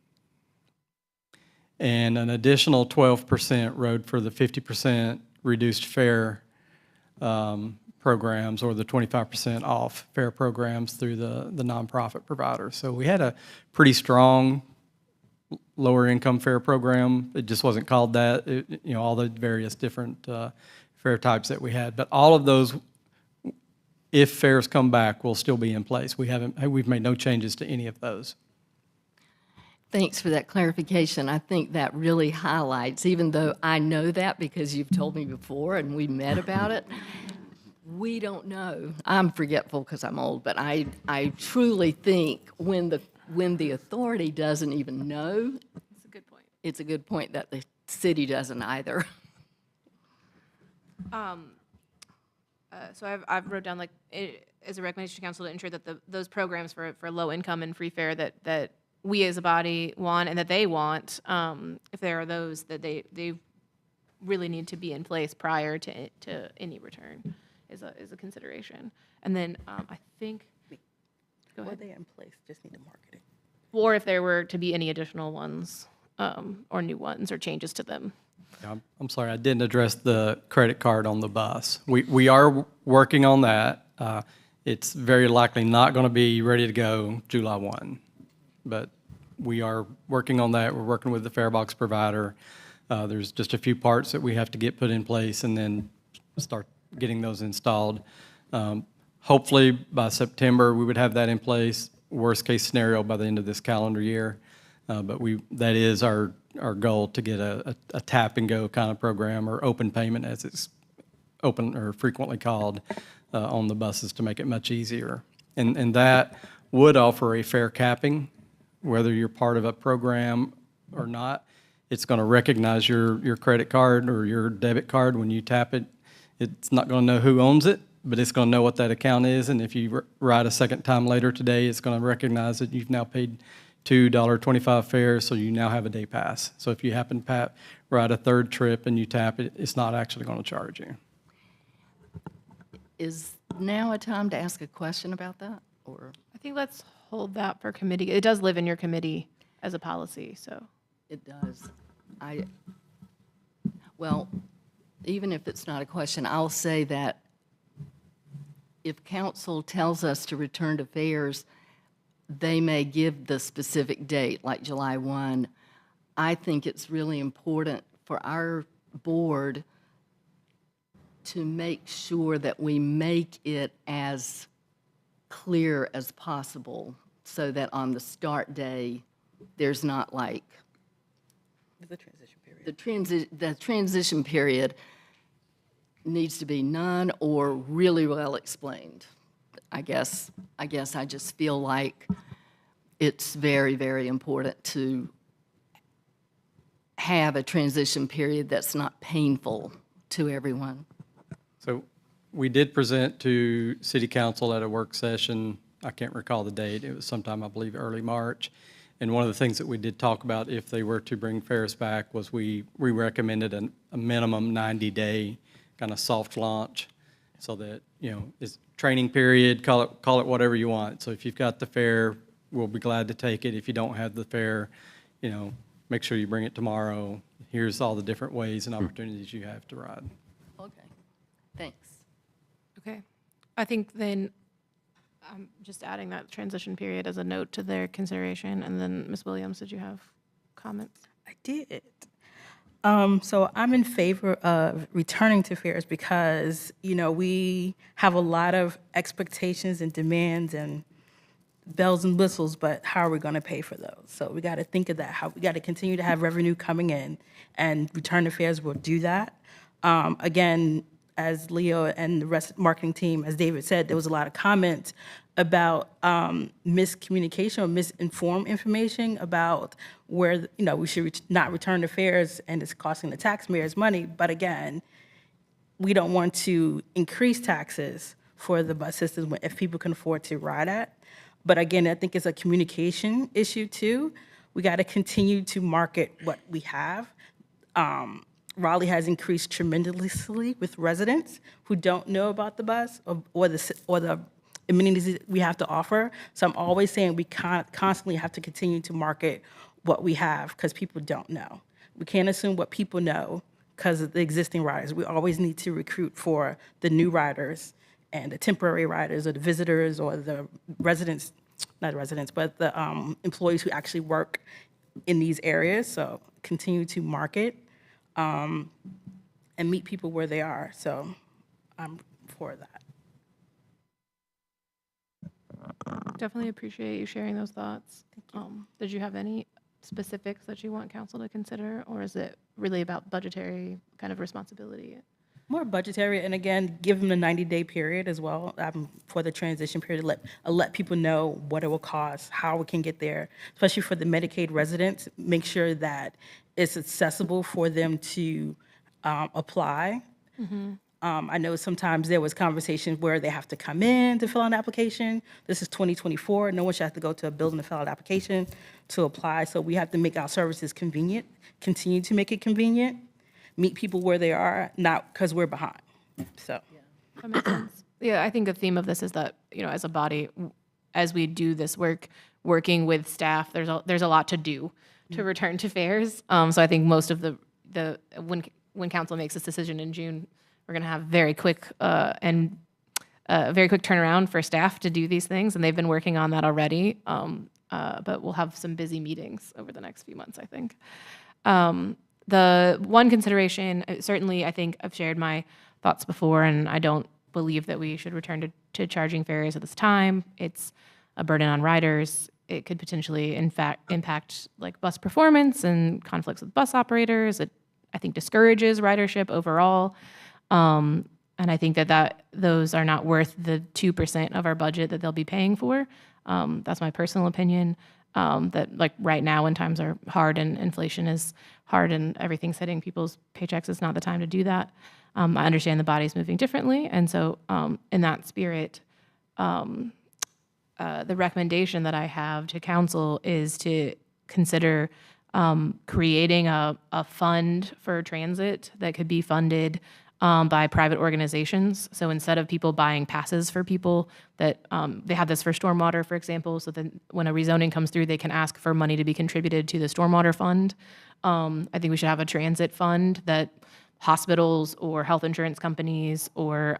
And an additional 12% rode for the 50% reduced fare programs or the 25% off fare programs through the nonprofit providers. So we had a pretty strong lower income fare program. It just wasn't called that, all the various different fare types that we had. But all of those, if fares come back, will still be in place. We've made no changes to any of those. Thanks for that clarification. I think that really highlights, even though I know that because you've told me before and we met about it, we don't know. I'm forgetful because I'm old, but I truly think when the authority doesn't even know, That's a good point. it's a good point that the city doesn't either. So I've wrote down as a recommendation to council to ensure that those programs for low income and free fare that we as a body want and that they want, if there are those that they really need to be in place prior to any return is a consideration. And then I think, go ahead. They're in place, just need to market it. Or if there were to be any additional ones or new ones or changes to them. I'm sorry, I didn't address the credit card on the bus. We are working on that. It's very likely not going to be ready to go July 1, but we are working on that. We're working with the farebox provider. There's just a few parts that we have to get put in place and then start getting those installed. Hopefully by September we would have that in place. Worst case scenario by the end of this calendar year. But that is our goal, to get a tap and go kind of program, or open payment as it's open or frequently called, on the buses to make it much easier. And that would offer a fare capping, whether you're part of a program or not. It's going to recognize your credit card or your debit card when you tap it. It's not going to know who owns it, but it's going to know what that account is. And if you ride a second time later today, it's going to recognize that you've now paid $2.25 fare, so you now have a day pass. So if you happen to ride a third trip and you tap it, it's not actually going to charge you. Is now a time to ask a question about that, or? I think let's hold that for committee. It does live in your committee as a policy, so. It does. Well, even if it's not a question, I'll say that if council tells us to return to fares, they may give the specific date, like July 1. I think it's really important for our board to make sure that we make it as clear as possible so that on the start day, there's not like The transition period. the transition period needs to be none or really well explained. I guess I just feel like it's very, very important to have a transition period that's not painful to everyone. So we did present to City Council at a work session. I can't recall the date. It was sometime, I believe, early March. And one of the things that we did talk about if they were to bring fares back was we recommended a minimum 90-day kind of soft launch so that, it's training period, call it whatever you want. So if you've got the fare, we'll be glad to take it. If you don't have the fare, make sure you bring it tomorrow. Here's all the different ways and opportunities you have to ride. Okay, thanks. Okay. I think then I'm just adding that transition period as a note to their consideration. And then Ms. Williams, did you have comments? I did. So I'm in favor of returning to fares because, we have a lot of expectations and demands and bells and whistles, but how are we going to pay for those? So we got to think of that. How we got to continue to have revenue coming in, and return to fares will do that. Again, as Leo and the rest of the marketing team, as David said, there was a lot of comments about miscommunication or misinformed information about where, we should not return to fares and it's costing the taxpayers money. But again, we don't want to increase taxes for the bus system if people can afford to ride at. But again, I think it's a communication issue too. We got to continue to market what we have. Raleigh has increased tremendously with residents who don't know about the bus or the amenities that we have to offer. So I'm always saying we constantly have to continue to market what we have because people don't know. We can't assume what people know because of the existing riders. We always need to recruit for the new riders and the temporary riders or the visitors or the residents, not residents, but the employees who actually work in these areas. So continue to market and meet people where they are. So I'm for that. Definitely appreciate you sharing those thoughts. Did you have any specifics that you want council to consider, or is it really about budgetary kind of responsibility? More budgetary, and again, give them a 90-day period as well for the transition period. Let people know what it will cost, how we can get there, especially for the Medicaid residents. Make sure that it's accessible for them to apply. I know sometimes there was conversations where they have to come in to fill out an application. This is 2024. No one should have to go to a building to fill out an application to apply. So we have to make our services convenient, continue to make it convenient, meet people where they are, not because we're behind. So That makes sense. Yeah, I think the theme of this is that, as a body, as we do this work, working with staff, there's a lot to do to return to fares. So I think most of when council makes this decision in June, we're going to have very quick turnaround for staff to do these things, and they've been working on that already. But we'll have some busy meetings over the next few months, I think. The one consideration, certainly, I think I've shared my thoughts before, and I don't believe that we should return to charging fares at this time. It's a burden on riders. It could potentially, in fact, impact like bus performance and conflicts with bus operators. It, I think, discourages ridership overall. And I think that those are not worth the 2% of our budget that they'll be paying for. That's my personal opinion. that like right now when times are hard and inflation is hard and everything's hitting people's paychecks, is not the time to do that. I understand the body's moving differently, and so in that spirit, the recommendation that I have to council is to consider creating a fund for transit that could be funded by private organizations. So instead of people buying passes for people that, they have this for stormwater, for example, so then when a rezoning comes through, they can ask for money to be contributed to the stormwater fund. I think we should have a transit fund that hospitals or health insurance companies or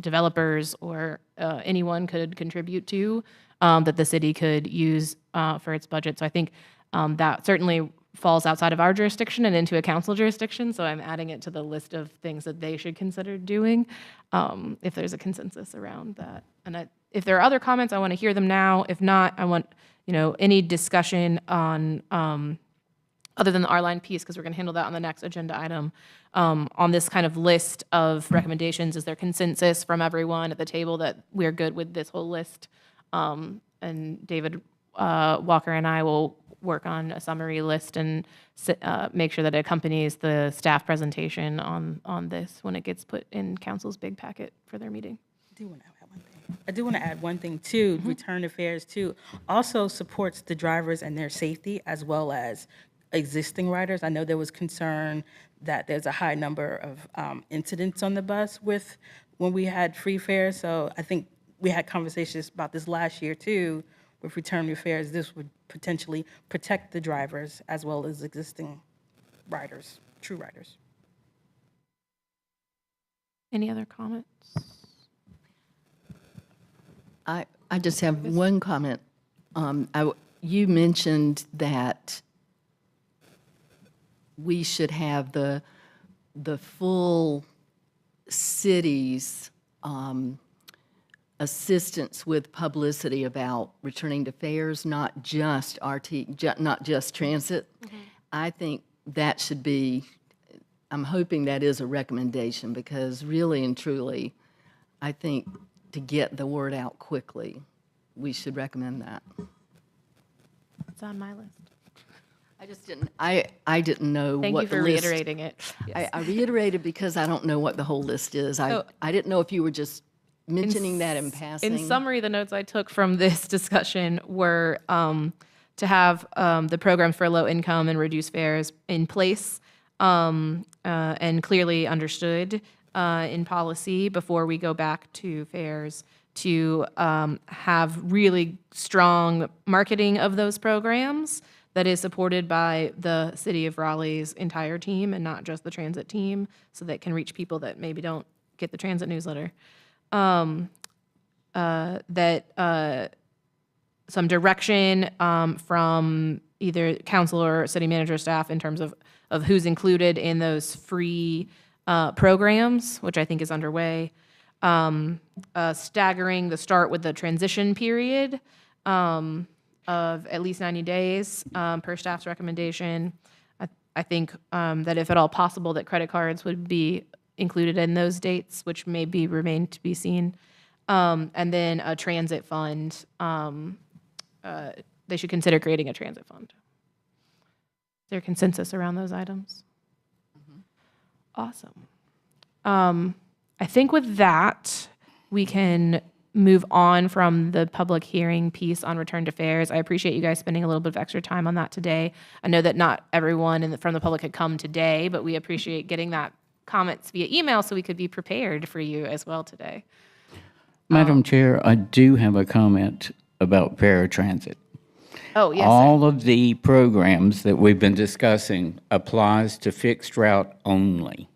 developers or anyone could contribute to, that the city could use for its budget. So I think that certainly falls outside of our jurisdiction and into a council jurisdiction. So I'm adding it to the list of things that they should consider doing, if there's a consensus around that. And if there are other comments, I want to hear them now. If not, I want, any discussion on, other than the R-line piece, because we're going to handle that on the next agenda item, on this kind of list of recommendations. Is there consensus from everyone at the table that we're good with this whole list? And David Walker and I will work on a summary list and make sure that it accompanies the staff presentation on this when it gets put in council's big packet for their meeting. I do want to add one thing too. Return Affairs too also supports the drivers and their safety as well as existing riders. I know there was concern that there's a high number of incidents on the bus when we had free fares. So I think we had conversations about this last year too with Return Affairs. This would potentially protect the drivers as well as existing riders, true riders. Any other comments? I just have one comment. You mentioned that we should have the full city's assistance with publicity about returning to fares, not just not just transit. I think that should be, I'm hoping that is a recommendation, because really and truly, I think to get the word out quickly, we should recommend that. It's on my list. I just didn't, I didn't know Thank what you for the list. reiterating it. Yes. I reiterated because I don't know what the whole list is. So- I didn't know if you were just mentioning that in passing. In summary, the notes I took from this discussion were to have the programs for low income and reduced fares in place and clearly understood in policy before we go back to fares, to have really strong marketing of those programs that is supported by the City of Raleigh's entire team and not just the transit team, so that can reach people that maybe don't get the transit newsletter. Some direction from either council or city manager staff in terms of who's included in those free programs, which I think is underway. Staggering the start with the transition period of at least 90 days per staff's recommendation. I think that if at all possible, that credit cards would be included in those dates, which may be remain to be seen. And then a transit fund. They should consider creating a transit fund. Is there consensus around those items? Awesome. I think with that, we can move on from the public hearing piece on return to fares. I appreciate you guys spending a little bit of extra time on that today. I know that not everyone from the public had come today, but we appreciate getting that comments via email so we could be prepared for you as well today. Madam Chair, I do have a comment about paratransit. Oh, yes, All of the programs that we've been discussing applies to fixed route only.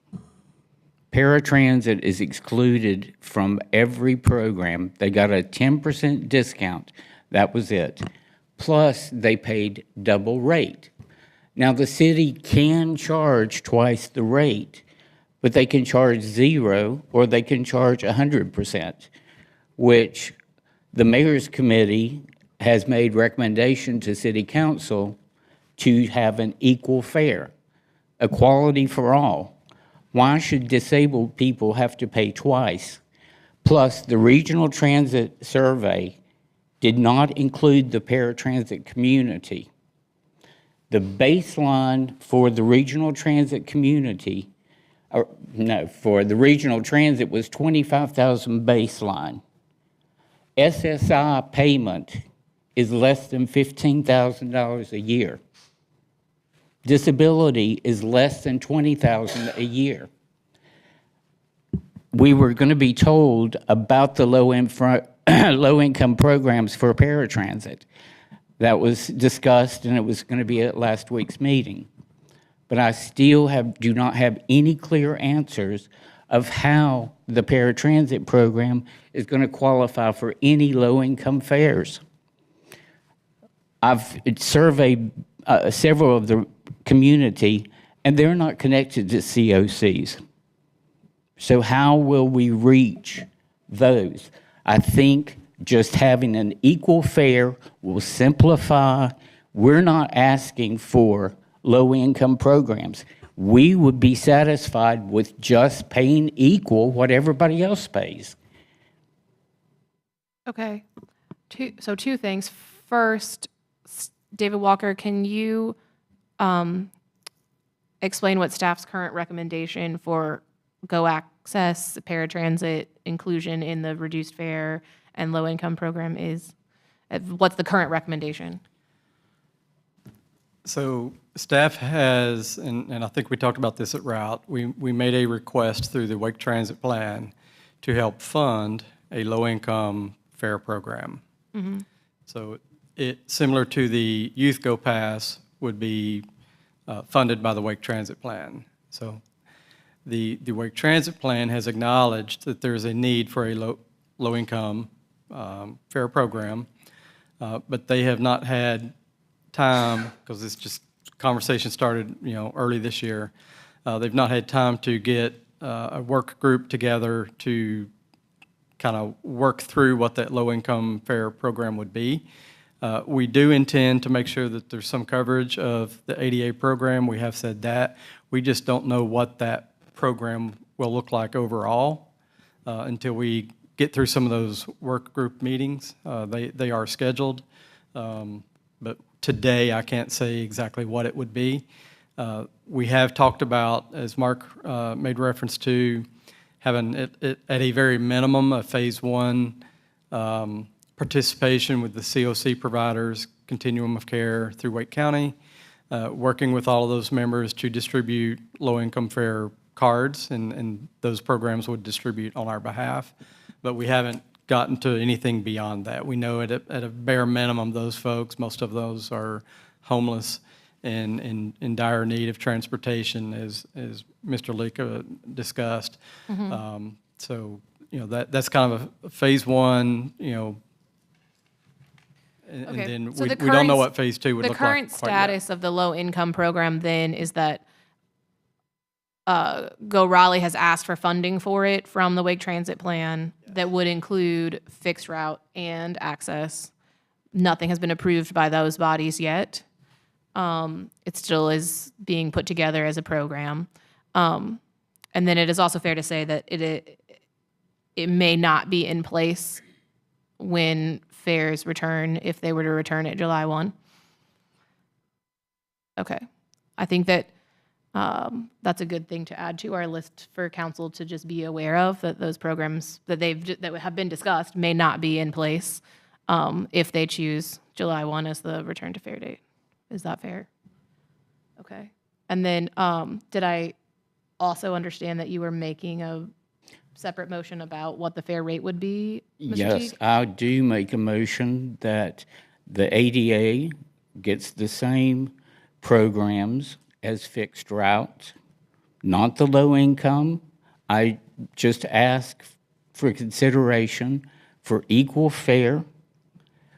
Paratransit is excluded from every program. They got a 10% discount. That was it. Plus, they paid double rate. Now, the city can charge twice the rate, but they can charge 0 or they can charge 100%, which the mayor's committee has made recommendation to city council to have an equal fare, equality for all. Why should disabled people have to pay twice? Plus, the regional transit survey did not include the paratransit community. The baseline for the regional transit community, for the regional transit was $25,000 baseline. SSI payment is less than $15,000 a year. Disability is less than $20,000 a year. We were going to be told about the low-income programs for paratransit. That was discussed, and it was going to be at last week's meeting. But I still do not have any clear answers of how the paratransit program is going to qualify for any low-income fares. I've surveyed several of the community, and they're not connected to COCs. So how will we reach those? I think just having an equal fare will simplify. We're not asking for low-income programs. We would be satisfied with just paying equal what everybody else pays. Okay. Two things. First, David Walker, can you explain what staff's current recommendation for Go Access, paratransit inclusion in the reduced fare and low-income program is? What's the current recommendation? So staff has, and I think we talked about this at Route, we made a request through the Wake Transit Plan to help fund a low-income fare program. Mm-hmm. So it, similar to the Youth Go Pass, would be funded by the Wake Transit Plan. So the Wake Transit Plan has acknowledged that there's a need for a low-income fare program, but they have not had time, because this just conversation started, early this year. They've not had time to get a work group together to kind of work through what that low-income fare program would be. We do intend to make sure that there's some coverage of the ADA program. We have said that. We just don't know what that program will look like overall until we get through some of those work group meetings. They are scheduled, but today I can't say exactly what it would be. We have talked about, as Mark made reference to, having it at a very minimum a phase one participation with the COC providers, continuum of care through Wake County, working with all of those members to distribute low-income fare cards, and those programs would distribute on our behalf. But we haven't gotten to anything beyond that. We know at a bare minimum, those folks, most of those are homeless and in dire need of transportation, as Mr. Lika discussed. Mm-hmm. So, that's kind of a phase one, and Okay. then So we the don't know current- what phase two would The look like current quite yet. status of the low-income program then is that Go Raleigh has asked for funding for it from the Wake Transit Plan that would include fixed route and access. Nothing has been approved by those bodies yet. It still is being put together as a program. And then it is also fair to say that it may not be in place when fares return, if they were to return at July 1. Okay. I think that that's a good thing to add to our list for council to just be aware of, that those programs that have been discussed may not be in place if they choose July 1 as the return to fare date. Is that fair? Okay. And then did I also understand that you were making a separate motion about what the fare rate would be, Mr. Yes, Teague? I do make a motion that the ADA gets the same programs as fixed route, not the low income. I just ask for consideration for equal fare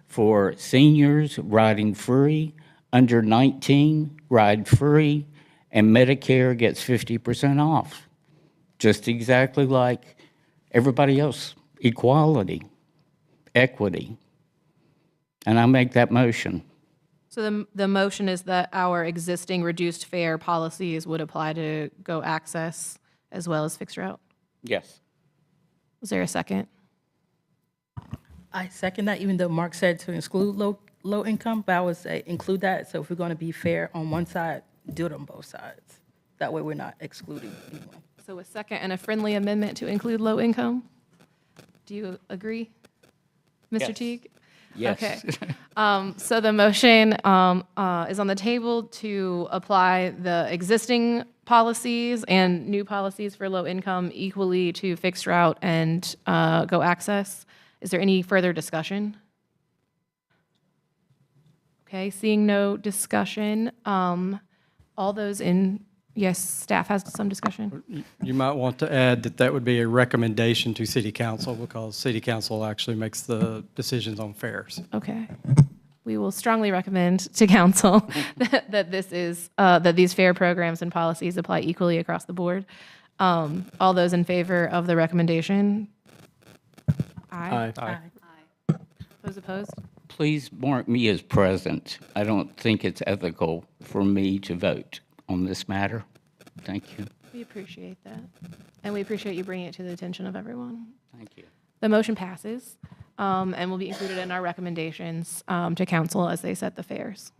for seniors riding free, under 19 ride free, and Medicare gets 50% off. Just exactly like everybody else. Equality, equity. And I make that motion. So the motion is that our existing reduced fare policies would apply to Go Access as well as fixed route. Yes. Is there a second? I second that, even though Mark said to exclude low income, but I would say include that. So if we're going to be fair on one side, do it on both sides. That way we're not excluding anyone. So a second and a friendly amendment to include low income? Do you agree, Mr. Yes. Teague? Yes. Okay. So the motion is on the table to apply the existing policies and new policies for low income equally to fixed route and go access. Is there any further discussion? Okay, seeing no discussion, all those in, yes, staff has some discussion. You might want to add that that would be a recommendation to city council because city council actually makes the decisions on fares. Okay. We will strongly recommend to council that this is, that these fair programs and policies apply equally across the board. All those in favor of the recommendation? Aye. Aye. Those opposed? Please mark me as present. I don't think it's ethical for me to vote on this matter. Thank you. We appreciate that. And we appreciate you bringing it to the attention of everyone. Thank you. The motion passes and will be included in our recommendations to council as they set the fares.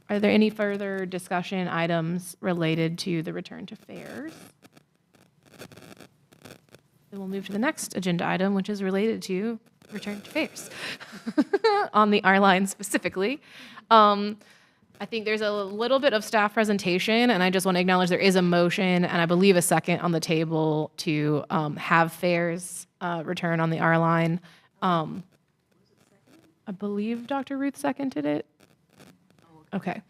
Are there any further discussion items related to the return to fares? Then we'll move to the next agenda item, which is related to return to fares on the R line specifically. I think there's a little bit of staff presentation, and I just want to acknowledge there is a motion and I believe a second on the table to have fares return on the R line. I believe Dr. Ruth seconded it. Okay.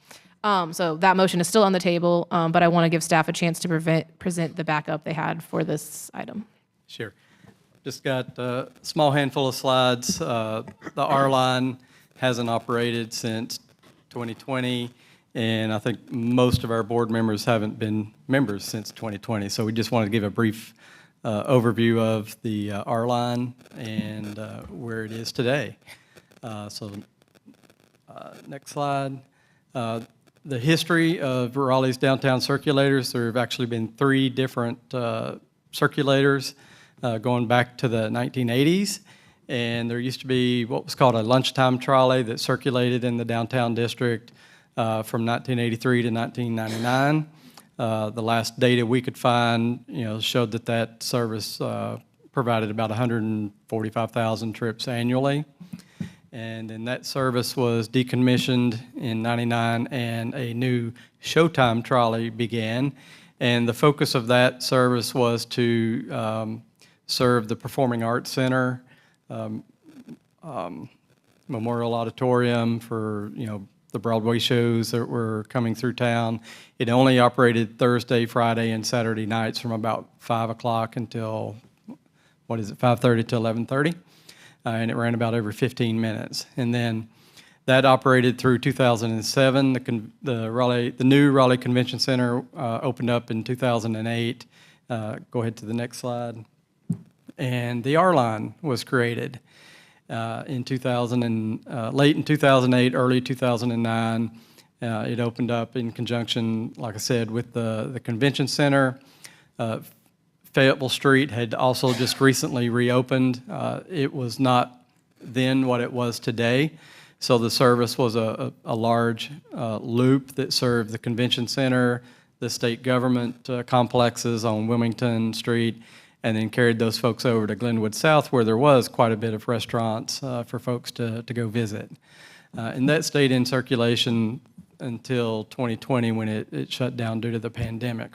So that motion is still on the table, but I want to give staff a chance to present the backup they had for this item. Sure. Just got a small handful of slides. The R line hasn't operated since 2020, and I think most of our board members haven't been members since 2020. So we just wanted to give a brief overview of the R line and where it is today. Next slide. The history of Raleigh's downtown circulators, there have actually been 3 different circulators going back to the 1980s. And there used to be what was called a lunchtime trolley that circulated in the downtown district from 1983 to 1999. The last data we could find, showed that that service provided about 145,000 trips annually. And then that service was decommissioned in '99, and a new Showtime trolley began. And the focus of that service was to serve the Performing Arts Center, Memorial Auditorium for, the Broadway shows that were coming through town. It only operated Thursday, Friday, and Saturday nights from about 5 o'clock until, 5:30 to 11:30. And it ran about every 15 minutes. And then that operated through 2007. The new Raleigh Convention Center opened up in 2008. Go ahead to the next slide. And the R line was created in late in 2008, early 2009. It opened up in conjunction, like I said, with the convention center. Fayetteville Street had also just recently reopened. It was not then what it was today. So the service was a large loop that served the convention center, the state government complexes on Wilmington Street, and then carried those folks over to Glenwood South, where there was quite a bit of restaurants for folks to go visit. And that stayed in circulation until 2020 when it shut down due to the pandemic.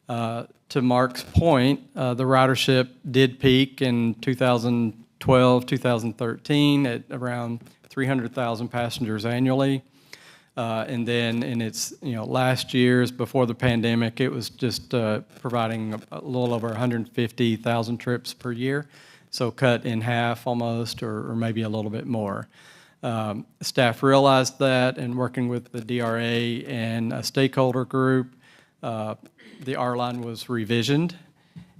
To Mark's point, the ridership did peak in 2012, 2013 at around 300,000 passengers annually. And then in its last years before the pandemic, it was just providing a little over 150,000 trips per year, so cut in half almost, or maybe a little bit more. Staff realized that, and working with the DRA and a stakeholder group, the R line was revisioned.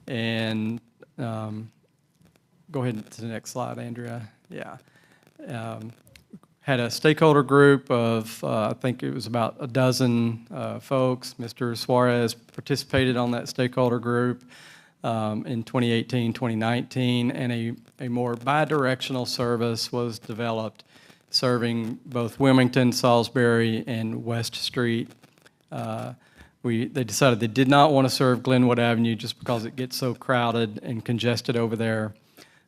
And go ahead to the next slide, Andrea. Yeah. Had a stakeholder group of, I think it was about a dozen folks. Mr. Suarez participated on that stakeholder group. in 2018, 2019, and a more bidirectional service was developed serving both Wilmington, Salisbury, and West Street. They decided they did not want to serve Glenwood Avenue just because it gets so crowded and congested over there.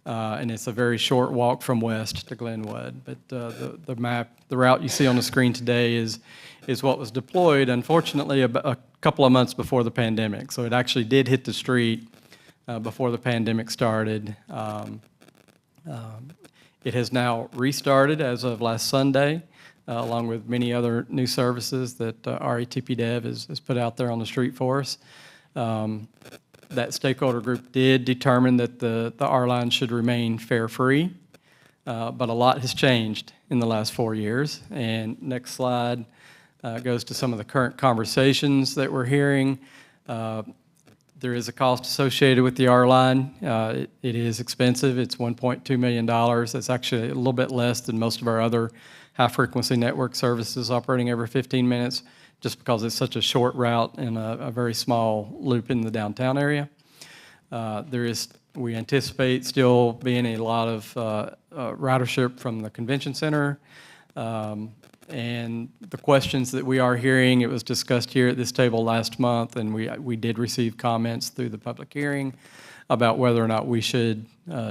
And it's a very short walk from West to Glenwood. But the route you see on the screen today is what was deployed, unfortunately, a couple of months before the pandemic. So it actually did hit the street before the pandemic started. It has now restarted as of last Sunday, along with many other new services that RATP Dev has put out there on the street for us. That stakeholder group did determine that the R line should remain fare-free, but a lot has changed in the last 4 years. And next slide goes to some of the current conversations that we're hearing. There is a cost associated with the R line. It is expensive. It's $1.2 million. That's actually a little bit less than most of our other high-frequency network services operating every 15 minutes, just because it's such a short route and a very small loop in the downtown area. We anticipate still being a lot of ridership from the convention center. And the questions that we are hearing, it was discussed here at this table last month, and we did receive comments through the public hearing about whether or not we should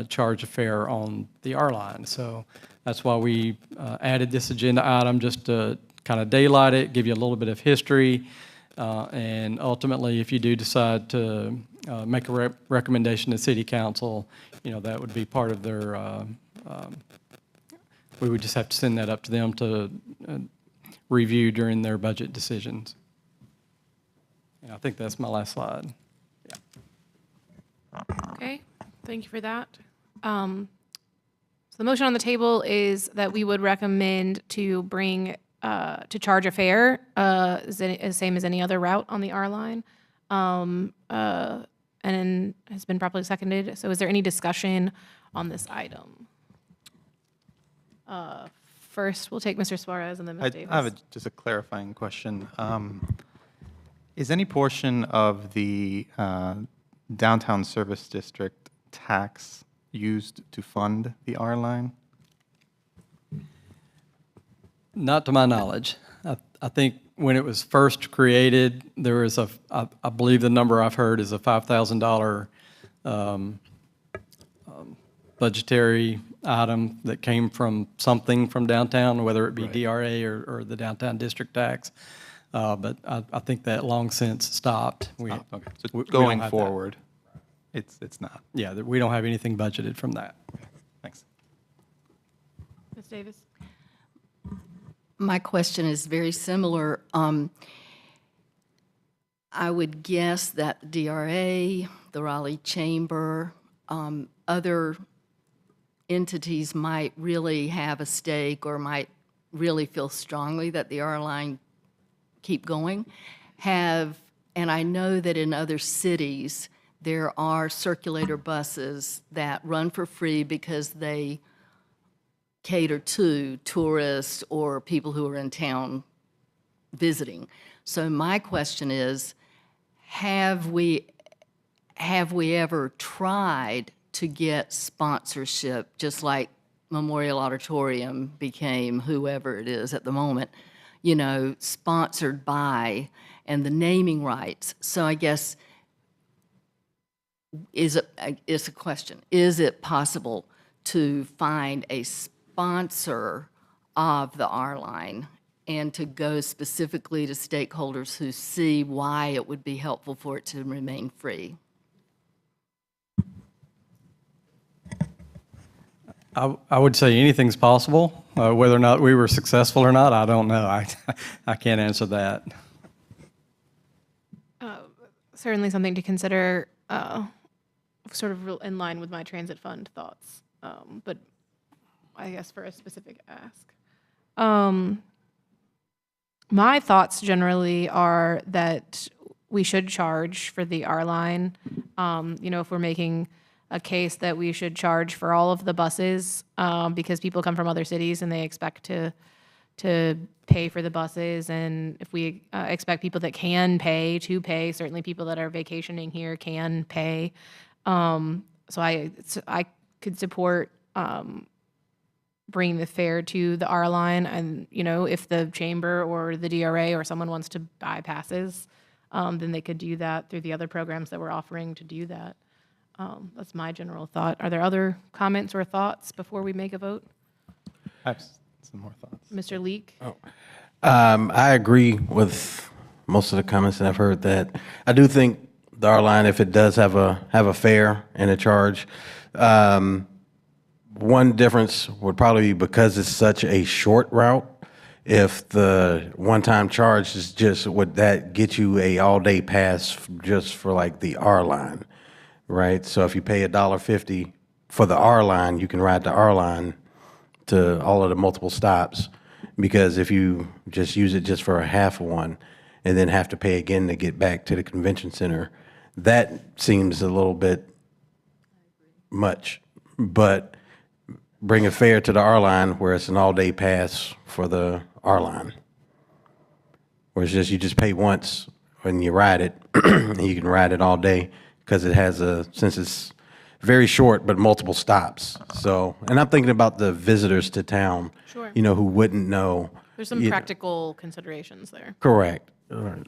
charge a fare on the R line. So that's why we added this agenda item, just to kind of daylight it, give you a little bit of history, and ultimately, if you do decide to make a recommendation to City Council, that would be part of their, we would just have to send that up to them to review during their budget decisions. And I think that's my last slide. Yeah. Okay, thank you for that. So the motion on the table is that we would recommend to bring, to charge a fare, same as any other route on the R line. And has been properly seconded. So is there any discussion on this item? First, we'll take Mr. Suarez and then Ms. Davis. I have just a clarifying question. Is any portion of the downtown service district tax used to fund the R line? Not to my knowledge. I think when it was first created, there was I believe the number I've heard is a $5,000 budgetary item that came from something from downtown, whether it be DRA or the downtown district tax. But I think that long since stopped. Okay. So we don't going have that. forward, it's not. Yeah, we don't have anything budgeted from that. Thanks. Ms. Davis? My question is very similar. I would guess that DRA, the Raleigh Chamber, other entities might really have a stake or might really feel strongly that the R line keep going. And I know that in other cities, there are circulator buses that run for free because they cater to tourists or people who are in town visiting. So my question is, have we ever tried to get sponsorship, just like Memorial Auditorium became whoever it is at the moment, sponsored by, and the naming rights? So I guess it's a question. Is it possible to find a sponsor of the R line and to go specifically to stakeholders who see why it would be helpful for it to remain free? I would say anything's possible. Whether or not we were successful or not, I don't know. I can't answer that. Certainly something to consider, sort of in line with my transit fund thoughts, but I guess for a specific ask. My thoughts generally are that we should charge for the R line. If we're making a case that we should charge for all of the buses because people come from other cities and they expect to to pay for the buses, and if we expect people that can pay to pay, certainly people that are vacationing here can pay. So I could support bringing the fare to the R line, and if the chamber or the DRA or someone wants to buy passes, then they could do that through the other programs that we're offering to do that. That's my general thought. Are there other comments or thoughts before we make a vote? I have some more thoughts. Mr. Leek? I agree with most of the comments that I've heard. That I do think the R line, if it does have a fare and a charge, one difference would probably be because it's such a short route. If the one-time charge is just, would that get you a all-day pass just for like the R line, right? So if you pay $1.50 for the R line, you can ride the R line to all of the multiple stops. Because if you just use it just for a half of one and then have to pay again to get back to the convention center, that seems a little bit much. But bring a fare to the R line where it's an all-day pass for the R line, where it's just you just pay once when you ride it, and you can ride it all day because it has since it's very short but multiple stops. So, and I'm thinking about the visitors to town, Sure. Who wouldn't know. There's some practical considerations there. Correct.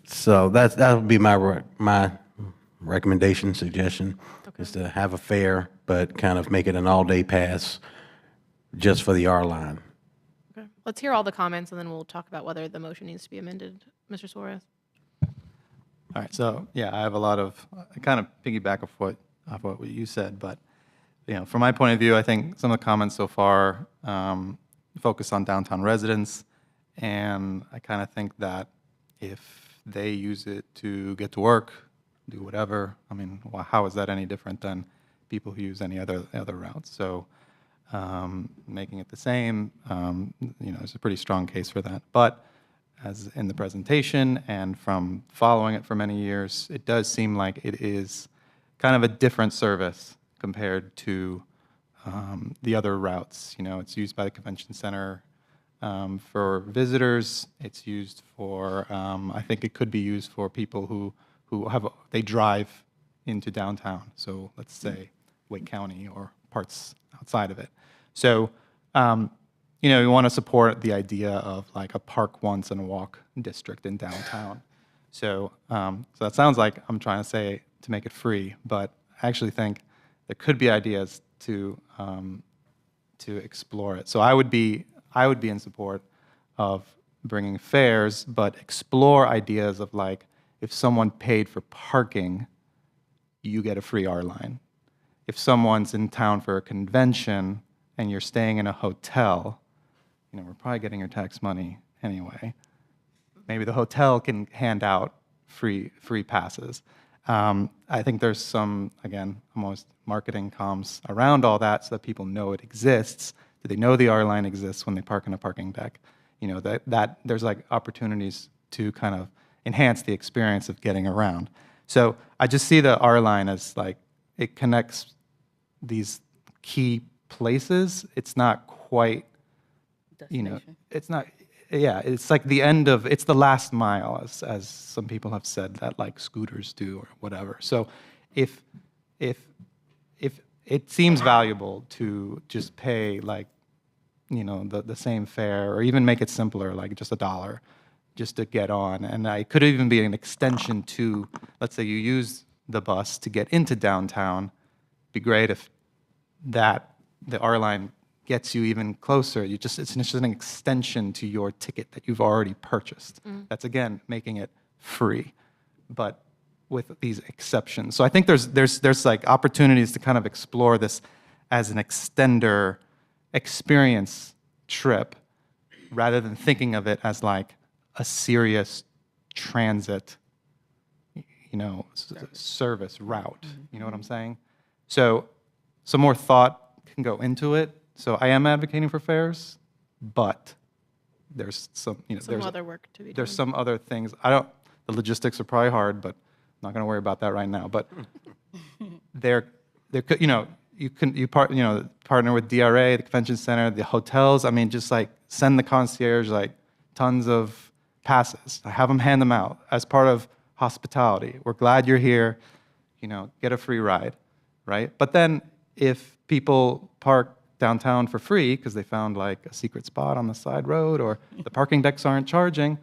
So that would be my recommendation, suggestion, is to have a fare, but kind of make it an all-day pass just for the R line. Okay. Let's hear all the comments, and then we'll talk about whether the motion needs to be amended. Mr. Suarez? All right, so yeah, I have a lot of, I kind of piggyback off what you said, but from my point of view, I think some of the comments so far focus on downtown residents, and I kind of think that if they use it to get to work, do whatever, I mean, how is that any different than people who use any other routes? So making it the same, there's a pretty strong case for that. But as in the presentation and from following it for many years, it does seem like it is kind of a different service compared to the other routes. It's used by the convention center for visitors. It's used for, I think it could be used for people who they drive into downtown. So let's say Wake County or parts outside of it. So, we want to support the idea of like a park once and a walk district in downtown. So, so that sounds like I'm trying to say to make it free, but I actually think there could be ideas to explore it. So I would be in support of bringing fares, but explore ideas of like if someone paid for parking, you get a free R line. If someone's in town for a convention and you're staying in a hotel, we're probably getting your tax money anyway. Maybe the hotel can hand out free passes. I think there's some, again, almost marketing comms around all that so that people know it exists. Do they know the R line exists when they park in a parking deck? That there's like opportunities to kind of enhance the experience of getting around. So I just see the R line as like it connects these key places. It's not quite, it's not, it's like the end of, it's the last mile, as some people have said that like scooters do or whatever. So if it seems valuable to just pay like, the same fare, or even make it simpler, like just $1 just to get on. And it could even be an extension to, let's say you use the bus to get into downtown. It'd be great if the R line gets you even closer. It's just an extension to your ticket that you've already purchased. That's, again, making it free, but with these exceptions. So I think there's like opportunities to kind of explore this as an extender experience trip, rather than thinking of it as like a serious transit, service route. You know what I'm saying? So some more thought can go into it. So I am advocating for fares, but there's some, Some other work to be done. there's some other things. The logistics are probably hard, but I'm not going to worry about that right now. But there could, partner with DRA, the convention center, the hotels. I mean, just like send the concierge like tons of passes. Have them hand them out as part of hospitality. We're glad you're here. Get a free ride, right? But then if people park downtown for free because they found like a secret spot on the side road or the parking decks aren't charging,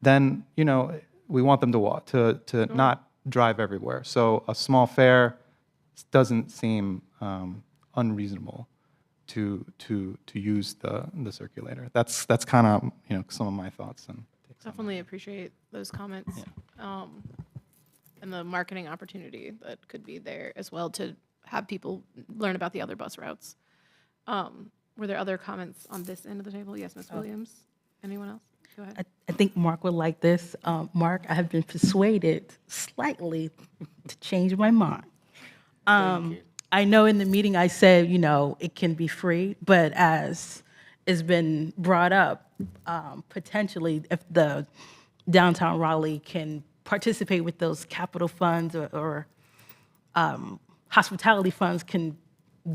then we want them to walk to not drive everywhere. So a small fare doesn't seem unreasonable to use the circulator. That's kind of some of my thoughts and takes on it. Definitely appreciate those comments. And the marketing opportunity that could be there as well to have people learn about the other bus routes. Were there other comments on this end of the table? Yes, Ms. Williams. Anyone else? Go ahead. I think Mark would like this. Mark, I have been persuaded slightly to change my mind. I know in the meeting I said, it can be free, but as has been brought up, potentially if the downtown Raleigh can participate with those capital funds or hospitality funds can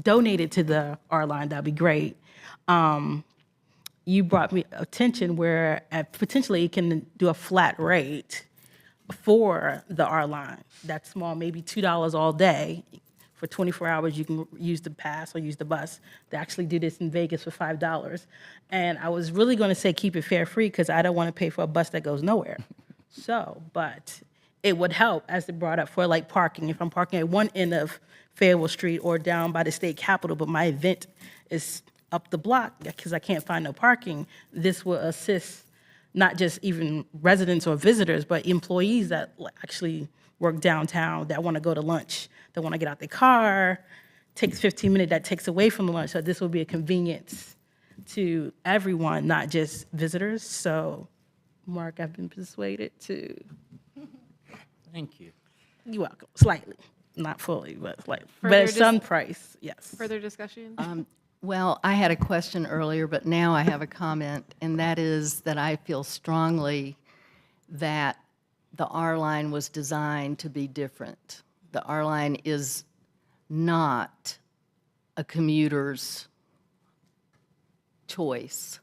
donate it to the R line, that'd be great. You brought me attention where potentially it can do a flat rate for the R line. That's small, maybe $2 all day. For 24 hours, you can use the pass or use the bus. They actually do this in Vegas for $5. And I was really going to say keep it fare free because I don't want to pay for a bus that goes nowhere. But it would help, as they brought up, for like parking. If I'm parking at one end of Fayetteville Street or down by the state capitol, but my event is up the block because I can't find no parking, this will assist not just even residents or visitors, but employees that actually work downtown that want to go to lunch, that want to get out their car, takes 15 minutes, that takes away from the lunch. So this will be a convenience to everyone, not just visitors. So, Mark, I've been persuaded to. Thank you. You're welcome. Slightly, not fully, but slightly. But Further at some price, yes. Further discussion? Well, I had a question earlier, but now I have a comment, and that is that I feel strongly that the R line was designed to be different. The R line is not a commuter's choice.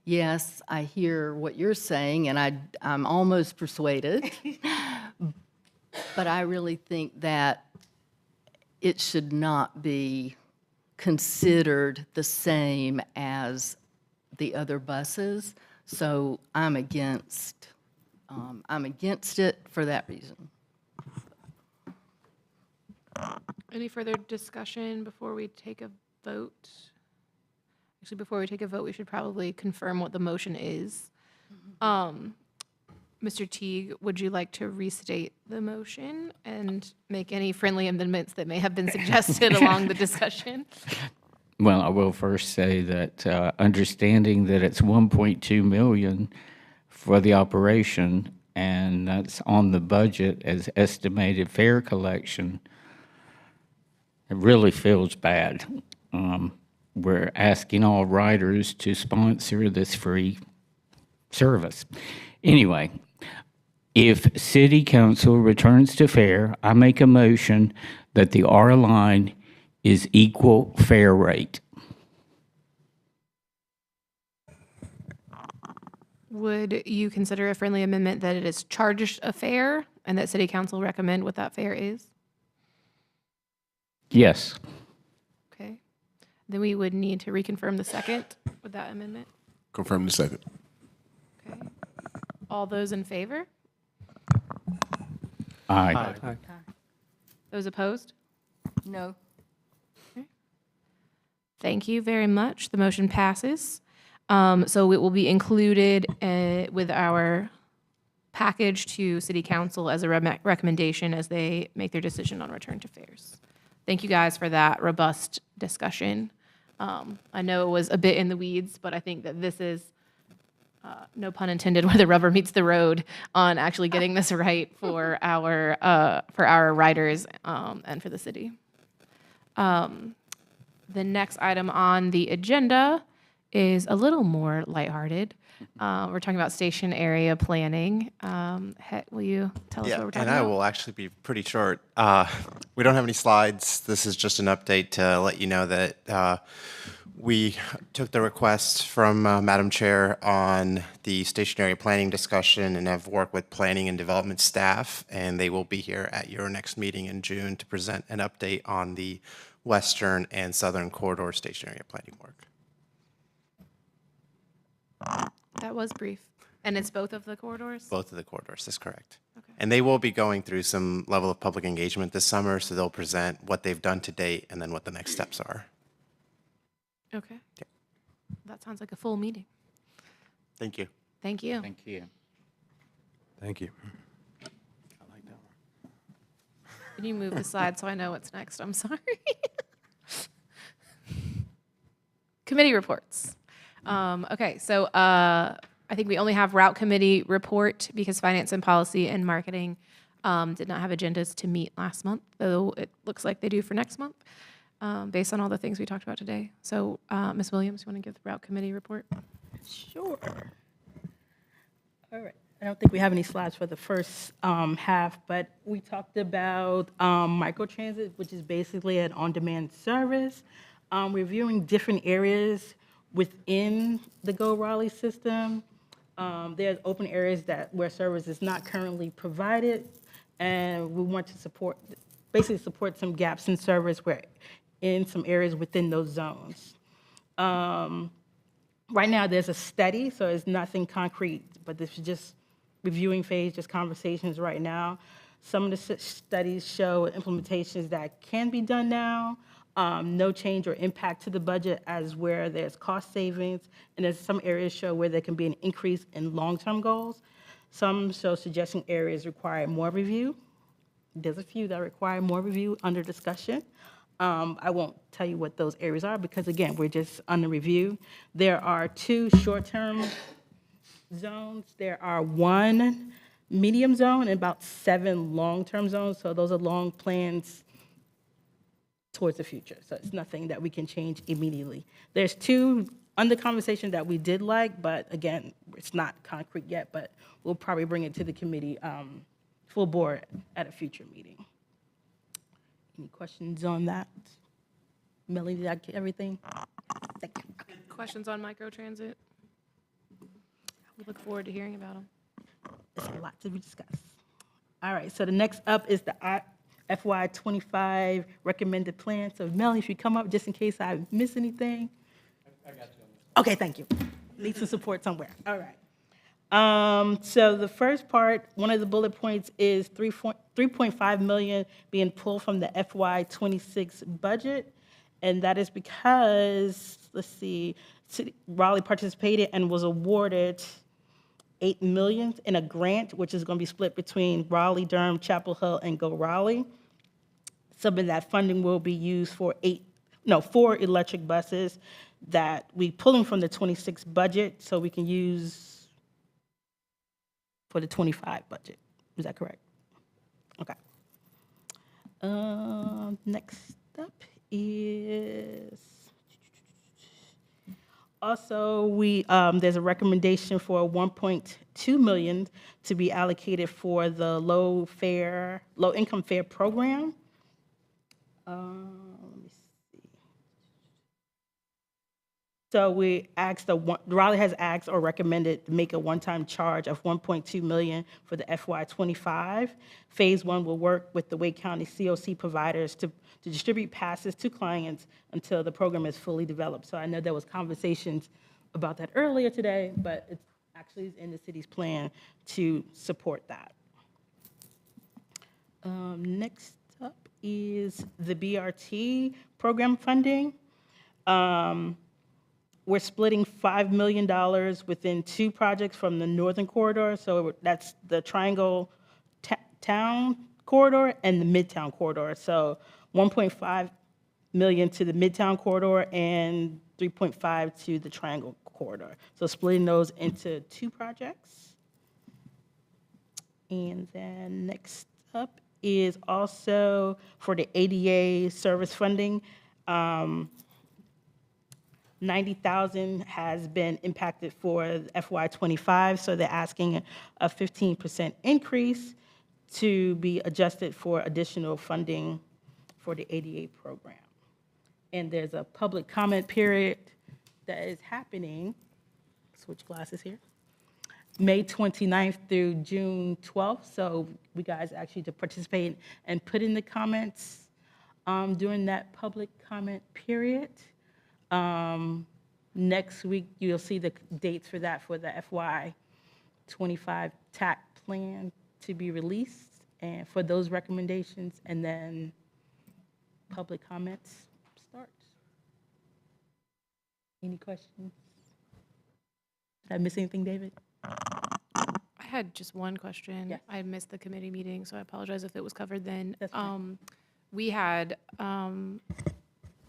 Yes, I hear what you're saying, and I'm almost persuaded, but I really think that it should not be considered the same as the other buses. So I'm against it for that reason. Any further discussion before we take a vote? Actually, before we take a vote, we should probably confirm what the motion is. Mr. Teague, would you like to restate the motion and make any friendly amendments that may have been suggested along the discussion? Well, I will first say that understanding that it's 1.2 million for the operation, and that's on the budget as estimated fare collection, it really feels bad. We're asking all riders to sponsor this free service. Anyway, if City Council returns to fare, I make a motion that the R line is equal fare rate. Would you consider a friendly amendment that it is charged a fare and that City Council recommend what that fare is? Yes. Okay. Then we would need to reconfirm the second with that amendment. Confirm the second. Okay. All those in favor? Aye. Those opposed? No. Thank you very much. The motion passes. So it will be included with our package to City Council as a recommendation as they make their decision on return to fares. Thank you guys for that robust discussion. I know it was a bit in the weeds, but I think that this is, no pun intended, where the rubber meets the road on actually getting this right for our riders and for the city. The next item on the agenda is a little more lighthearted. We're talking about station area planning. Will you tell us what we're talking and about? I will actually be pretty short. We don't have any slides. This is just an update to let you know that we took the request from Madam Chair on the stationary planning discussion and have worked with planning and development staff, and they will be here at your next meeting in June to present an update on the western and southern corridor stationary planning work. That was brief. And it's both of the corridors? Both of the corridors, that's correct. Okay. And they will be going through some level of public engagement this summer, so they'll present what they've done to date and then what the next steps are. Okay. That sounds like a full meeting. Thank you. Thank you. Thank you. Thank you. Can you move the slide so I know what's next? I'm sorry. Committee reports. Okay, so I think we only have route committee report because finance and policy and marketing did not have agendas to meet last month, though it looks like they do for next month, based on all the things we talked about today. So, Ms. Williams, you want to give the route committee report? Sure. All right. I don't think we have any slides for the first half, but we talked about microtransit, which is basically an on-demand service, reviewing different areas within the Go Raleigh system. There's open areas where service is not currently provided, and we want to basically support some gaps in service in some areas within those zones. Right now, there's a study, so it's nothing concrete, but this is just reviewing phase, just conversations right now. Some of the studies show implementations that can be done now, no change or impact to the budget as where there's cost savings, and there's some areas show where there can be an increase in long-term goals. Some show suggesting areas require more review. There's a few that require more review under discussion. I won't tell you what those areas are because, again, we're just under review. There are 2 short-term zones. There are 1 medium zone and about 7 long-term zones. So those are long plans towards the future. So it's nothing that we can change immediately. There's 2 under conversation that we did like, but again, it's not concrete yet, but we'll probably bring it to the committee, full board at a future meeting. Any questions on that? Melanie, did I get everything? Thank you. Questions on microtransit? We look forward to hearing about them. There's a lot to be discussed. All right, so the next up is the FY25 recommended plan. So Melanie, if you come up just in case I miss anything. I got you. Okay, thank you. Need some support somewhere. All right. So the first part, one of the bullet points is $3.5 million being pulled from the FY26 budget. And that is because, let's see, Raleigh participated and was awarded $8 million in a grant, which is going to be split between Raleigh, Durham, Chapel Hill, and Go Raleigh. Some of that funding will be used for 4 electric buses that we pulling from the 26 budget, so we can use for the 25 budget. Is that correct? Okay. Next up is also there's a recommendation for $1.2 million to be allocated for the low income fare program. Let me see. So Raleigh has asked or recommended to make a one-time charge of $1.2 million for the FY25. Phase 1 will work with the Wake County COC providers to distribute passes to clients until the program is fully developed. So I know there was conversations about that earlier today, but it actually is in the city's plan to support that. Next up is the BRT program funding. We're splitting $5 million within 2 projects from the northern corridor. So that's the Triangle Town corridor and the Midtown corridor. So 1.5 million to the Midtown corridor and 3.5 to the Triangle corridor. So splitting those into 2 projects. And then next up is also for the ADA service funding. 90,000 has been impacted for FY25, so they're asking a 15% increase to be adjusted for additional funding for the ADA program. And there's a public comment period that is happening, switch glasses here, May 29th through June 12th. So we guys actually to participate and put in the comments during that public comment period. Next week, you'll see the dates for that for the FY25 TAC plan to be released and for those recommendations, and then public comments start. Any questions? Did I miss anything, David? I had just one question. Yes. I missed the committee meeting, so I apologize if it was covered then. That's fine. We had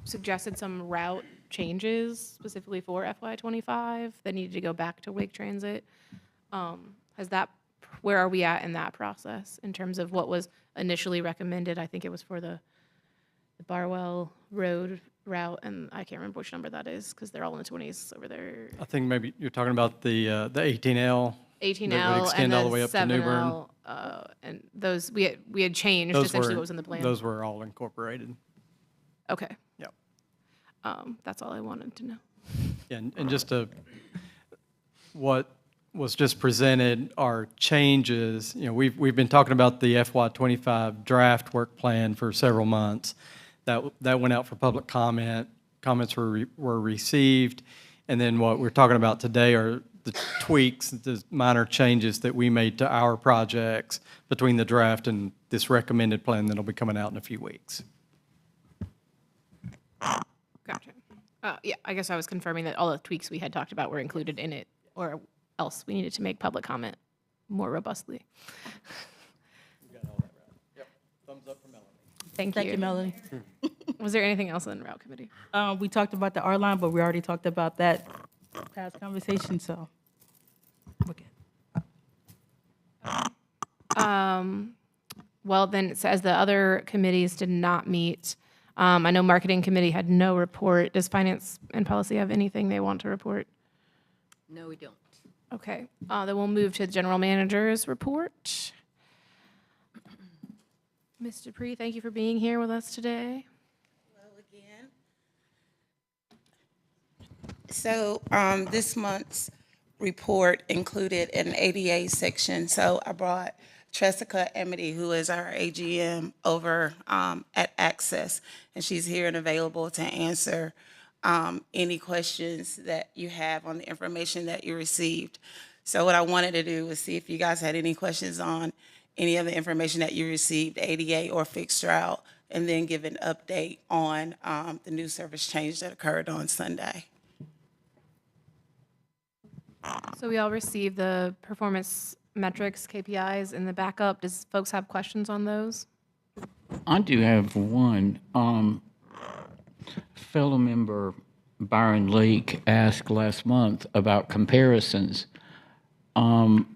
suggested some route changes specifically for FY25 that needed to go back to Wake Transit. Where are we at in that process in terms of what was initially recommended? I think it was for the Barwell Road route, and I can't remember which number that is because they're all in the 20s over there. I think maybe you're talking about the 18L. 18L that would extend and all the the way up to New Bern. 7L, and those we had changed essentially what was in the plan. Those were all incorporated. Okay. Yep. That's all I wanted to know. Yeah, and just what was just presented are changes. You know, we've been talking about the FY25 draft work plan for several months. That went out for public comment. Comments were received, and then what we're talking about today are the tweaks, the minor changes that we made to our projects between the draft and this recommended plan that'll be coming out in a few weeks. Gotcha. Yeah, I guess I was confirming that all the tweaks we had talked about were included in it, or else we needed to make public comment more robustly. Thumbs up for Melanie. Thank Thank you, Melanie. Was there anything else in the route committee? We talked about the R line, but we already talked about that past conversation, so we're good. Well, then it says the other committees did not meet. I know marketing committee had no report. Does finance and policy have anything they want to report? No, we don't. Okay, then we'll move to the general manager's report. Ms. Dupree, thank you for being here with us today. Hello again. So this month's report included an ADA section. So I brought Tressica Amity, who is our AGM, over at Access, and she's here and available to answer any questions that you have on the information that you received. So what I wanted to do was see if you guys had any questions on any of the information that you received, ADA or fixed route, and then give an update on the new service change that occurred on Sunday. So we all received the performance metrics, KPIs in the backup. Does folks have questions on those? I do have one. Fellow member Byron Lake asked last month about comparisons.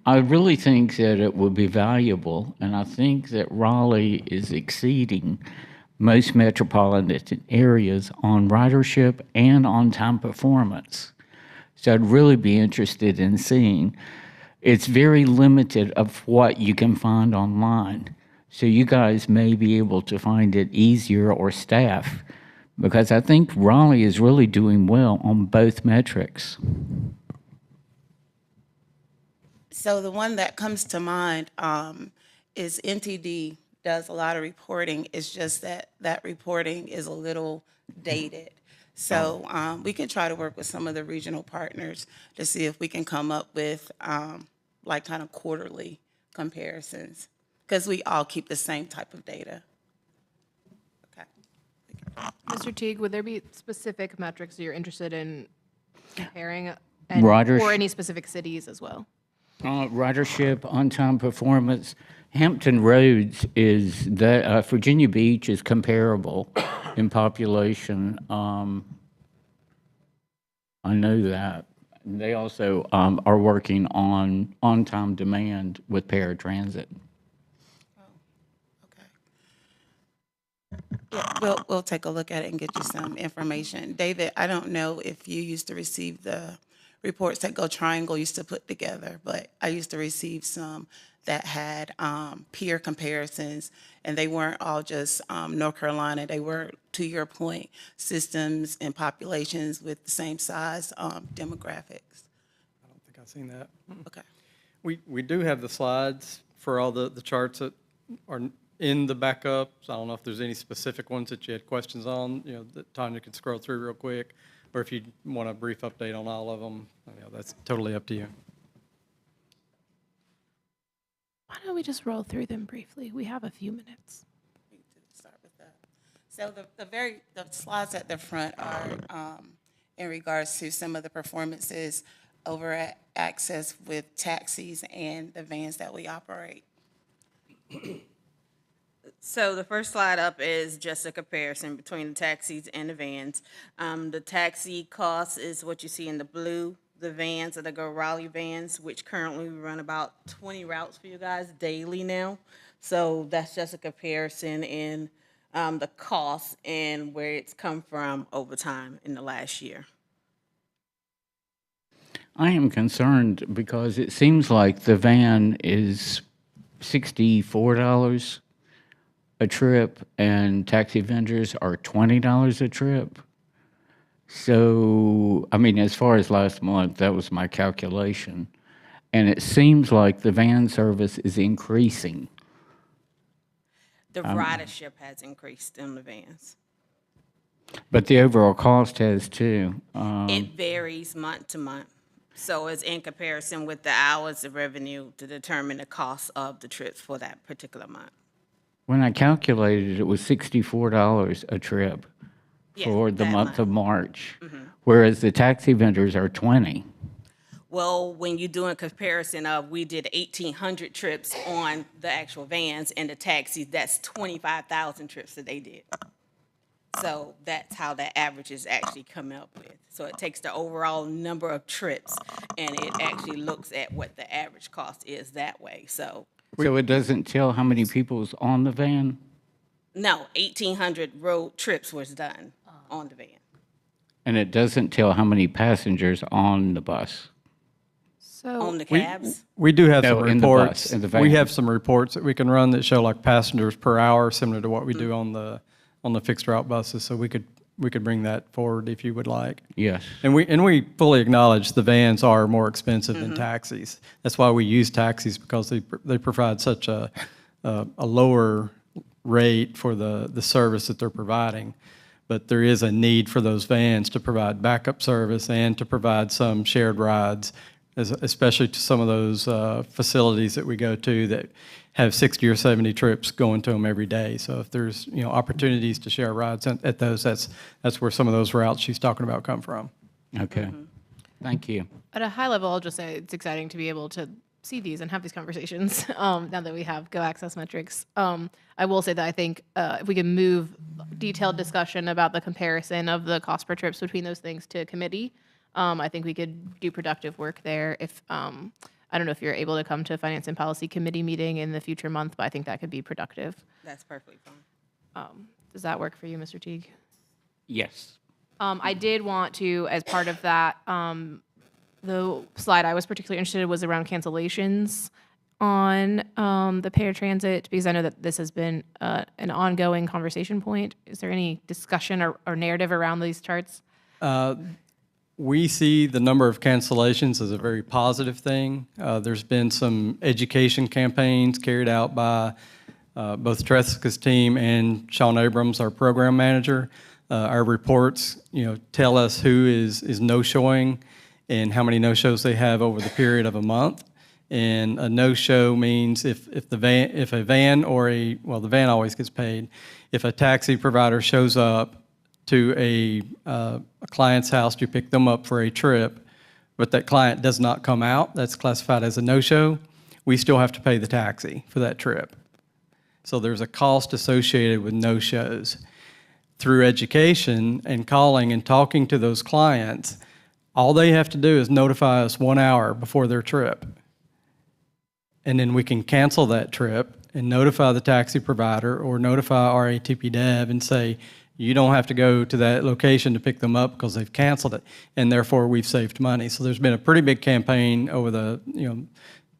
I really think that it would be valuable, and I think that Raleigh is exceeding most metropolitan areas on ridership and on-time performance. So I'd really be interested in seeing. It's very limited of what you can find online. So you guys may be able to find it easier, or staff, because I think Raleigh is really doing well on both metrics. So the one that comes to mind is NTD does a lot of reporting. It's just that that reporting is a little dated. So we can try to work with some of the regional partners to see if we can come up with like kind of quarterly comparisons, because we all keep the same type of data. Okay. Mr. Teague, would there be specific metrics you're interested in comparing, and, or any specific cities as well? Ridership, on-time performance. Hampton Roads is that, Virginia Beach is comparable in population. I know that. They also are working on on-time demand with paratransit. Oh, okay. We'll take a look at it and get you some information. David, I don't know if you used to receive the reports that Go Triangle used to put together, but I used to receive some that had peer comparisons, and they weren't all just North Carolina. They were, to your point, systems and populations with the same size demographics. I don't think I've seen that. Okay. We do have the slides for all the charts that are in the backup. So I don't know if there's any specific ones that you had questions on, that Tanya could scroll through real quick, or if you want a brief update on all of them, that's totally up to you. Why don't we just roll through them briefly? We have a few minutes. We do start with that. So the slides at the front are in regards to some of the performances over at Access with taxis and the vans that we operate. So the first slide up is just a comparison between the taxis and the vans. The taxi cost is what you see in the blue. The vans are the Go Raleigh vans, which currently we run about 20 routes for you guys daily now. So that's just a comparison in the cost and where it's come from over time in the last year. I am concerned because it seems like the van is $64 a trip and taxi vendors are $20 a trip. So, I mean, as far as last month, that was my calculation. And it seems like the van service is increasing. The ridership has increased in the vans. But the overall cost has too. It varies month to month. So it's in comparison with the hours of revenue to determine the cost of the trips for that particular month. When I calculated, it was $64 a trip for the month of March, whereas the taxi vendors are $20. Well, when you're doing a comparison of, we did 1,800 trips on the actual vans and the taxis, that's 25,000 trips that they did. So that's how that average is actually coming up with. So it takes the overall number of trips and it actually looks at what the average cost is that way. So it doesn't tell how many people's on the van? no, 1,800 road trips was done on the van. And it doesn't tell how many passengers on the bus? On the cabs? We do have No, some in the bus, reports. in the We van. have some reports that we can run that show like passengers per hour, similar to what we do on the fixed route buses. So we could bring that forward if you would like. Yes. And we fully acknowledge the vans are more expensive than taxis. That's why we use taxis, because they provide such a lower rate for the service that they're providing. But there is a need for those vans to provide backup service and to provide some shared rides, especially to some of those facilities that we go to that have 60 or 70 trips going to them every day. So if there's opportunities to share rides at those, that's where some of those routes she's talking about come from. Okay. Thank you. At a high level, I'll just say it's exciting to be able to see these and have these conversations now that we have Go Access metrics. I will say that I think if we can move detailed discussion about the comparison of the cost per trips between those things to committee, I think we could do productive work there. If I don't know if you're able to come to Finance and Policy Committee meeting in the future month, but I think that could be productive. That's perfectly fine. Does that work for you, Mr. Teague? Yes. I did want to, as part of that, the slide I was particularly interested in was around cancellations on the paratransit, because I know that this has been an ongoing conversation point. Is there any discussion or narrative around these charts? We see the number of cancellations as a very positive thing. There's been some education campaigns carried out by both Tressica's team and Sean Abrams, our program manager. Our reports, tell us who is no-showing and how many no-shows they have over the period of a month. And a no-show means if a van the van always gets paid. If a taxi provider shows up to a client's house to pick them up for a trip, but that client does not come out, that's classified as a no-show, we still have to pay the taxi for that trip. So there's a cost associated with no-shows. Through education and calling and talking to those clients, all they have to do is notify us 1 hour before their trip. And then we can cancel that trip and notify the taxi provider or notify RATP Dev and say, you don't have to go to that location to pick them up because they've canceled it, and therefore we've saved money. So there's been a pretty big campaign over the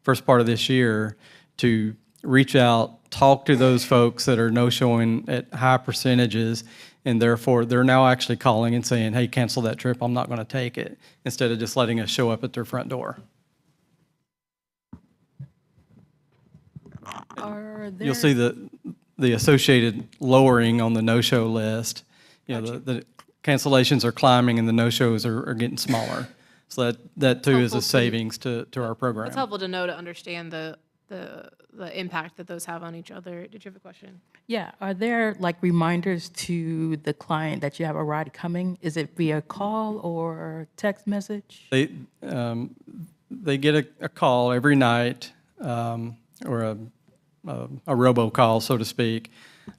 first part of this year to reach out, talk to those folks that are no-showing at high percentages, and therefore they're now actually calling and saying, hey, cancel that trip, I'm not going to take it, instead of just letting us show up at their front door. You'll see the associated lowering on the no-show list. The cancellations are climbing and the no-shows are getting smaller. So that too is a savings to our program. It's helpful to know to understand the impact that those have on each other. Did you have a question? Yeah, are there like reminders to the client that you have a ride coming? Is it via call or text message? They get a call every night, or a robocall, so to speak,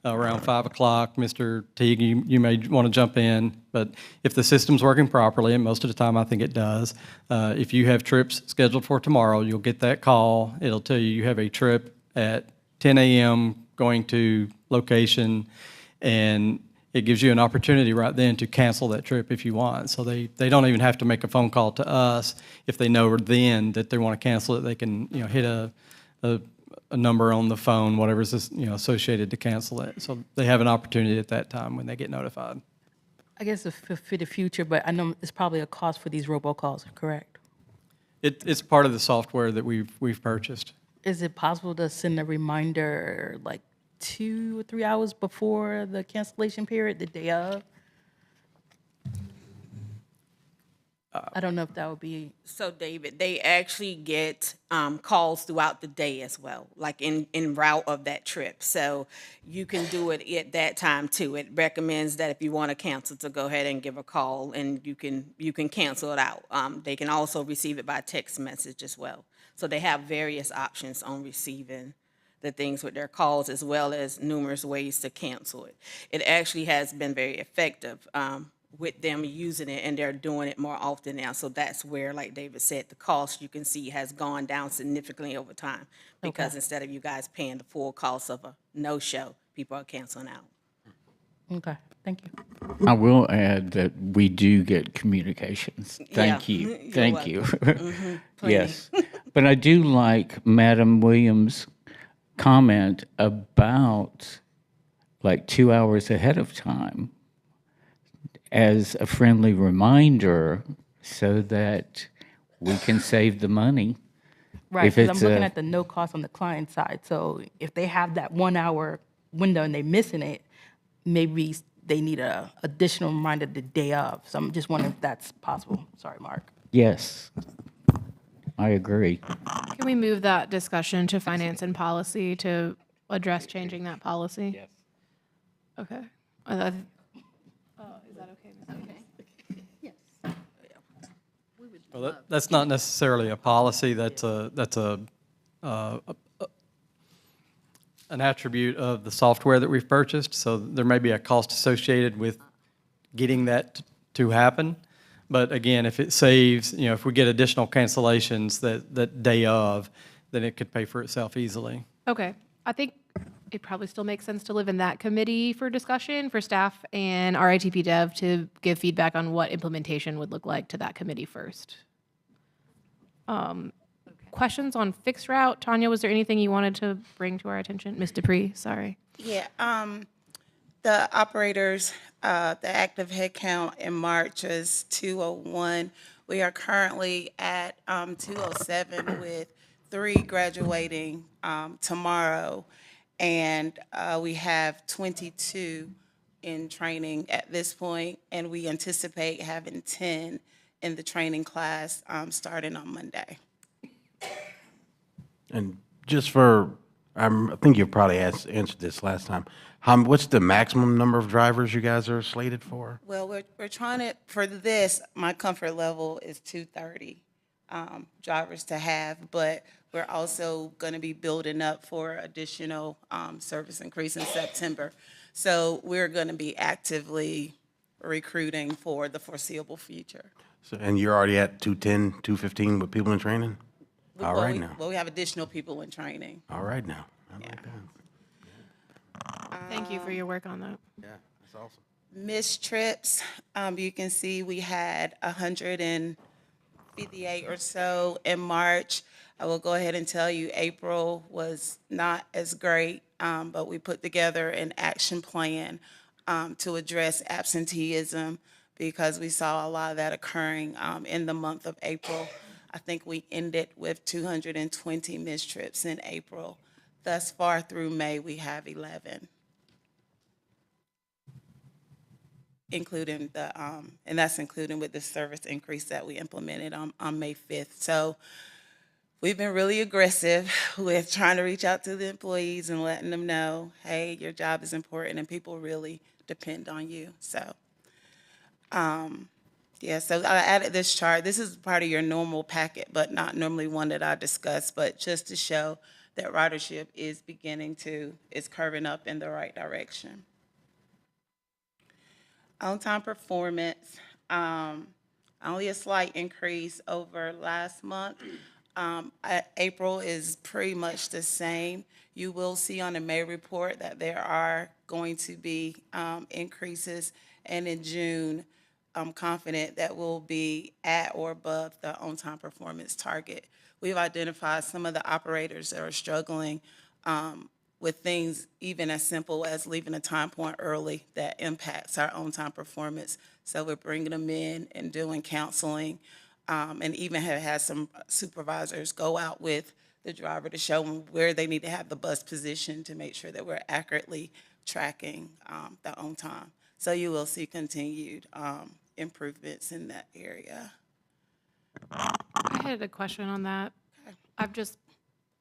around 5 o'clock. Mr. Teague, you may want to jump in, but if the system's working properly, and most of the time I think it does, if you have trips scheduled for tomorrow, you'll get that call. It'll tell you have a trip at 10 a.m. going to location, and it gives you an opportunity right then to cancel that trip if you want. So they don't even have to make a phone call to us. If they know then that they want to cancel it, they can hit a number on the phone, whatever's associated to cancel it. So they have an opportunity at that time when they get notified. I guess for the future, but I know it's probably a cost for these robocalls, correct? It's part of the software that we've purchased. Is it possible to send a reminder like 2 or 3 hours before the cancellation period, the day of? I don't know if that would be. So David, they actually get calls throughout the day as well, like in route of that trip. So you can do it at that time too. It recommends that if you want to cancel, to go ahead and give a call, and you can cancel it out. They can also receive it by text message as well. So they have various options on receiving the things with their calls, as well as numerous ways to cancel it. It actually has been very effective with them using it, and they're doing it more often now. So that's where, like David said, the cost, you can see, has gone down significantly over time, because instead of you guys paying the full cost of a no-show, people are canceling out. Okay, thank you. I will add that we do get communications. Thank Yeah, you. you're Thank you. Plenty. Yes. But I do like Madam Williams' comment about like 2 hours ahead of time as a friendly reminder so that we can save the money. Right, If because it's I'm looking a- at the no cost on the client side. So if they have that 1 hour window and they're missing it, maybe they need a additional reminder the day of. So I'm just wondering if that's possible. Sorry, Mark. Yes, I agree. Can we move that discussion to finance and policy to address changing that policy? Yes. Okay. Is that okay? Well, that's not necessarily a policy. That's an attribute of the software that we've purchased. So there may be a cost associated with getting that to happen. But again, if it saves, if we get additional cancellations that day of, then it could pay for itself easily. Okay. I think it probably still makes sense to live in that committee for discussion for staff and RITP Dev to give feedback on what implementation would look like to that committee first. Questions on fixed route? Tanya, was there anything you wanted to bring to our attention? Ms. Dupree, sorry. Yeah, the operators, the active headcount in March is 201. We are currently at 207 with 3 graduating tomorrow, and we have 22 in training at this point, and we anticipate having 10 in the training class starting on Monday. And just for, I think you probably answered this last time. What's the maximum number of drivers you guys are slated for? Well, we're trying to, for this, my comfort level is 230 drivers to have, but we're also going to be building up for additional service increase in September. So we're going to be actively recruiting for the foreseeable future. So, and you're already at 210, 215 with people in training? All right now. Well, we have additional people in training. All right now. Thank you for your work on that. Yeah, that's awesome. Missed trips, you can see we had 158 or so in March. I will go ahead and tell you, April was not as great, but we put together an action plan to address absenteeism because we saw a lot of that occurring in the month of April. I think we ended with 220 missed trips in April. Thus far through May, we have 11. Including and that's including with the service increase that we implemented on May 5th. So we've been really aggressive with trying to reach out to the employees and letting them know, hey, your job is important and people really depend on you. So, yeah, so I added this chart. This is part of your normal packet, but not normally one that I discuss, but just to show that ridership is is curving up in the right direction. On-time performance, only a slight increase over last month. April is pretty much the same. You will see on the May report that there are going to be increases, and in June, I'm confident that we'll be at or above the on-time performance target. We've identified some of the operators that are struggling with things even as simple as leaving a time point early that impacts our on-time performance. So we're bringing them in and doing counseling, and even have had some supervisors go out with the driver to show them where they need to have the bus position to make sure that we're accurately tracking the on time. So you will see continued improvements in that area. I had a question on that. I've just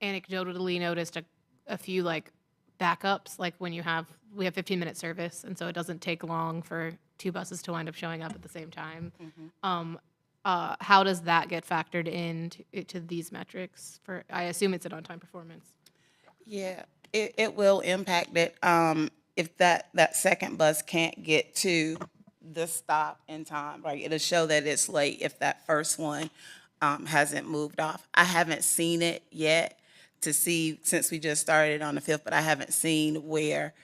anecdotally noticed a few like backups, like when we have 15-minute service, and so it doesn't take long for two buses to wind up showing up at the same time. How does that get factored into these metrics? I assume it's an on-time performance. Yeah, it will impact it if that second bus can't get to the stop in time, right? It'll show that it's late if that first one hasn't moved off. I haven't seen it yet to see, since we just started on the 5th, but I haven't seen where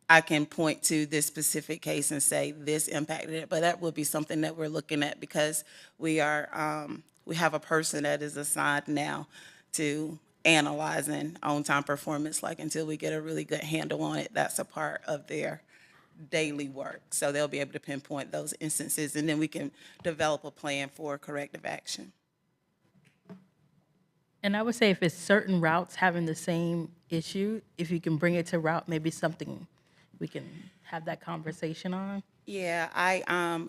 I can point to this specific case and say this impacted it. But that would be something that we're looking at because we have a person that is assigned now to analyzing on-time performance, like until we get a really good handle on it. That's a part of their daily work. So they'll be able to pinpoint those instances, and then we can develop a plan for corrective action. And I would say if it's certain routes having the same issue, if you can bring it to route, maybe something we can have that conversation on. Yeah,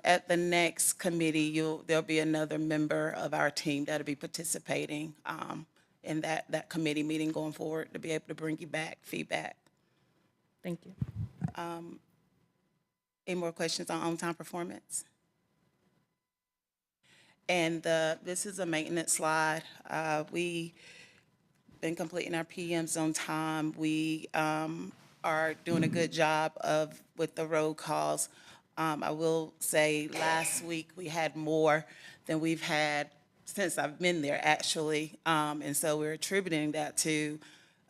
at the next committee, there'll be another member of our team that'll be participating in that committee meeting going forward to be able to bring you back feedback. Thank you. Any more questions on-time performance? And this is a maintenance slide. We've been completing our PMs on time. We are doing a good job with the road calls. I will say last week we had more than we've had since I've been there, actually. And so we're attributing that to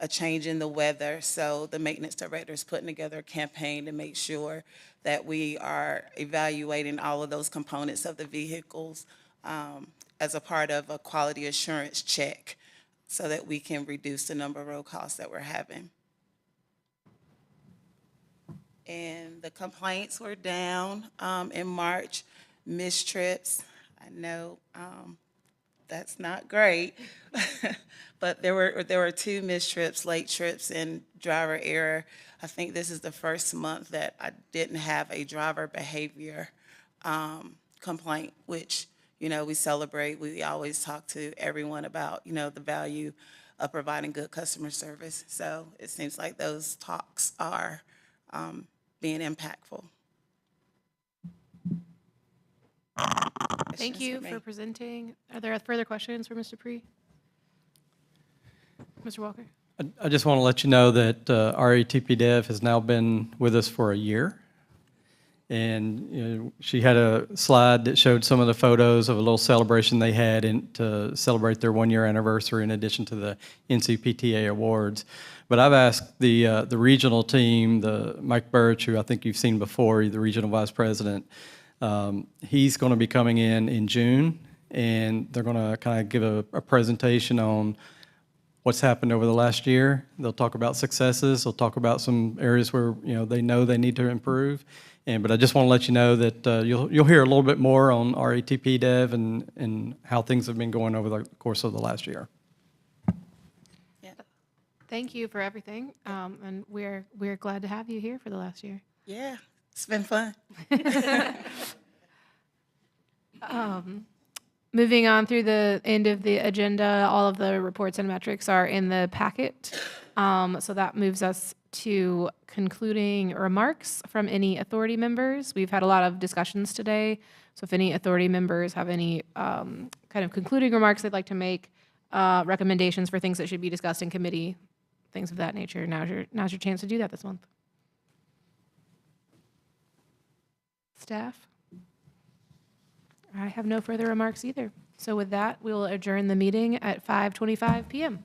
a change in the weather. So the maintenance director is putting together a campaign to make sure that we are evaluating all of those components of the vehicles as a part of a quality assurance check so that we can reduce the number of road calls that we're having. And the complaints were down in March. Missed trips, I know that's not great, but there were 2 missed trips, late trips, and driver error. I think this is the first month that I didn't have a driver behavior complaint, which, we celebrate. We always talk to everyone about, the value of providing good customer service. So it seems like those talks are being impactful. Thank you for presenting. Are there further questions for Mr. Pree? Mr. Walker? I just want to let you know that RATP Dev has now been with us for a year. And she had a slide that showed some of the photos of a little celebration they had to celebrate their 1-year anniversary in addition to the NCPTA awards. But I've asked the regional team, Mike Birch, who I think you've seen before, the regional vice president, he's going to be coming in June, and they're going to kind of give a presentation on what's happened over the last year. They'll talk about successes. They'll talk about some areas where they know they need to improve. But I just want to let you know that you'll hear a little bit more on RATP Dev and how things have been going over the course of the last year. Thank you for everything, and we're glad to have you here for the last year. Yeah, it's been fun. Moving on through the end of the agenda, all of the reports and metrics are in the packet. So that moves us to concluding remarks from any authority members. We've had a lot of discussions today, so if any authority members have any kind of concluding remarks they'd like to make, recommendations for things that should be discussed in committee, things of that nature, now's your chance to do that this month. Staff? I have no further remarks either. So with that, we'll adjourn the meeting at 5:25 p.m.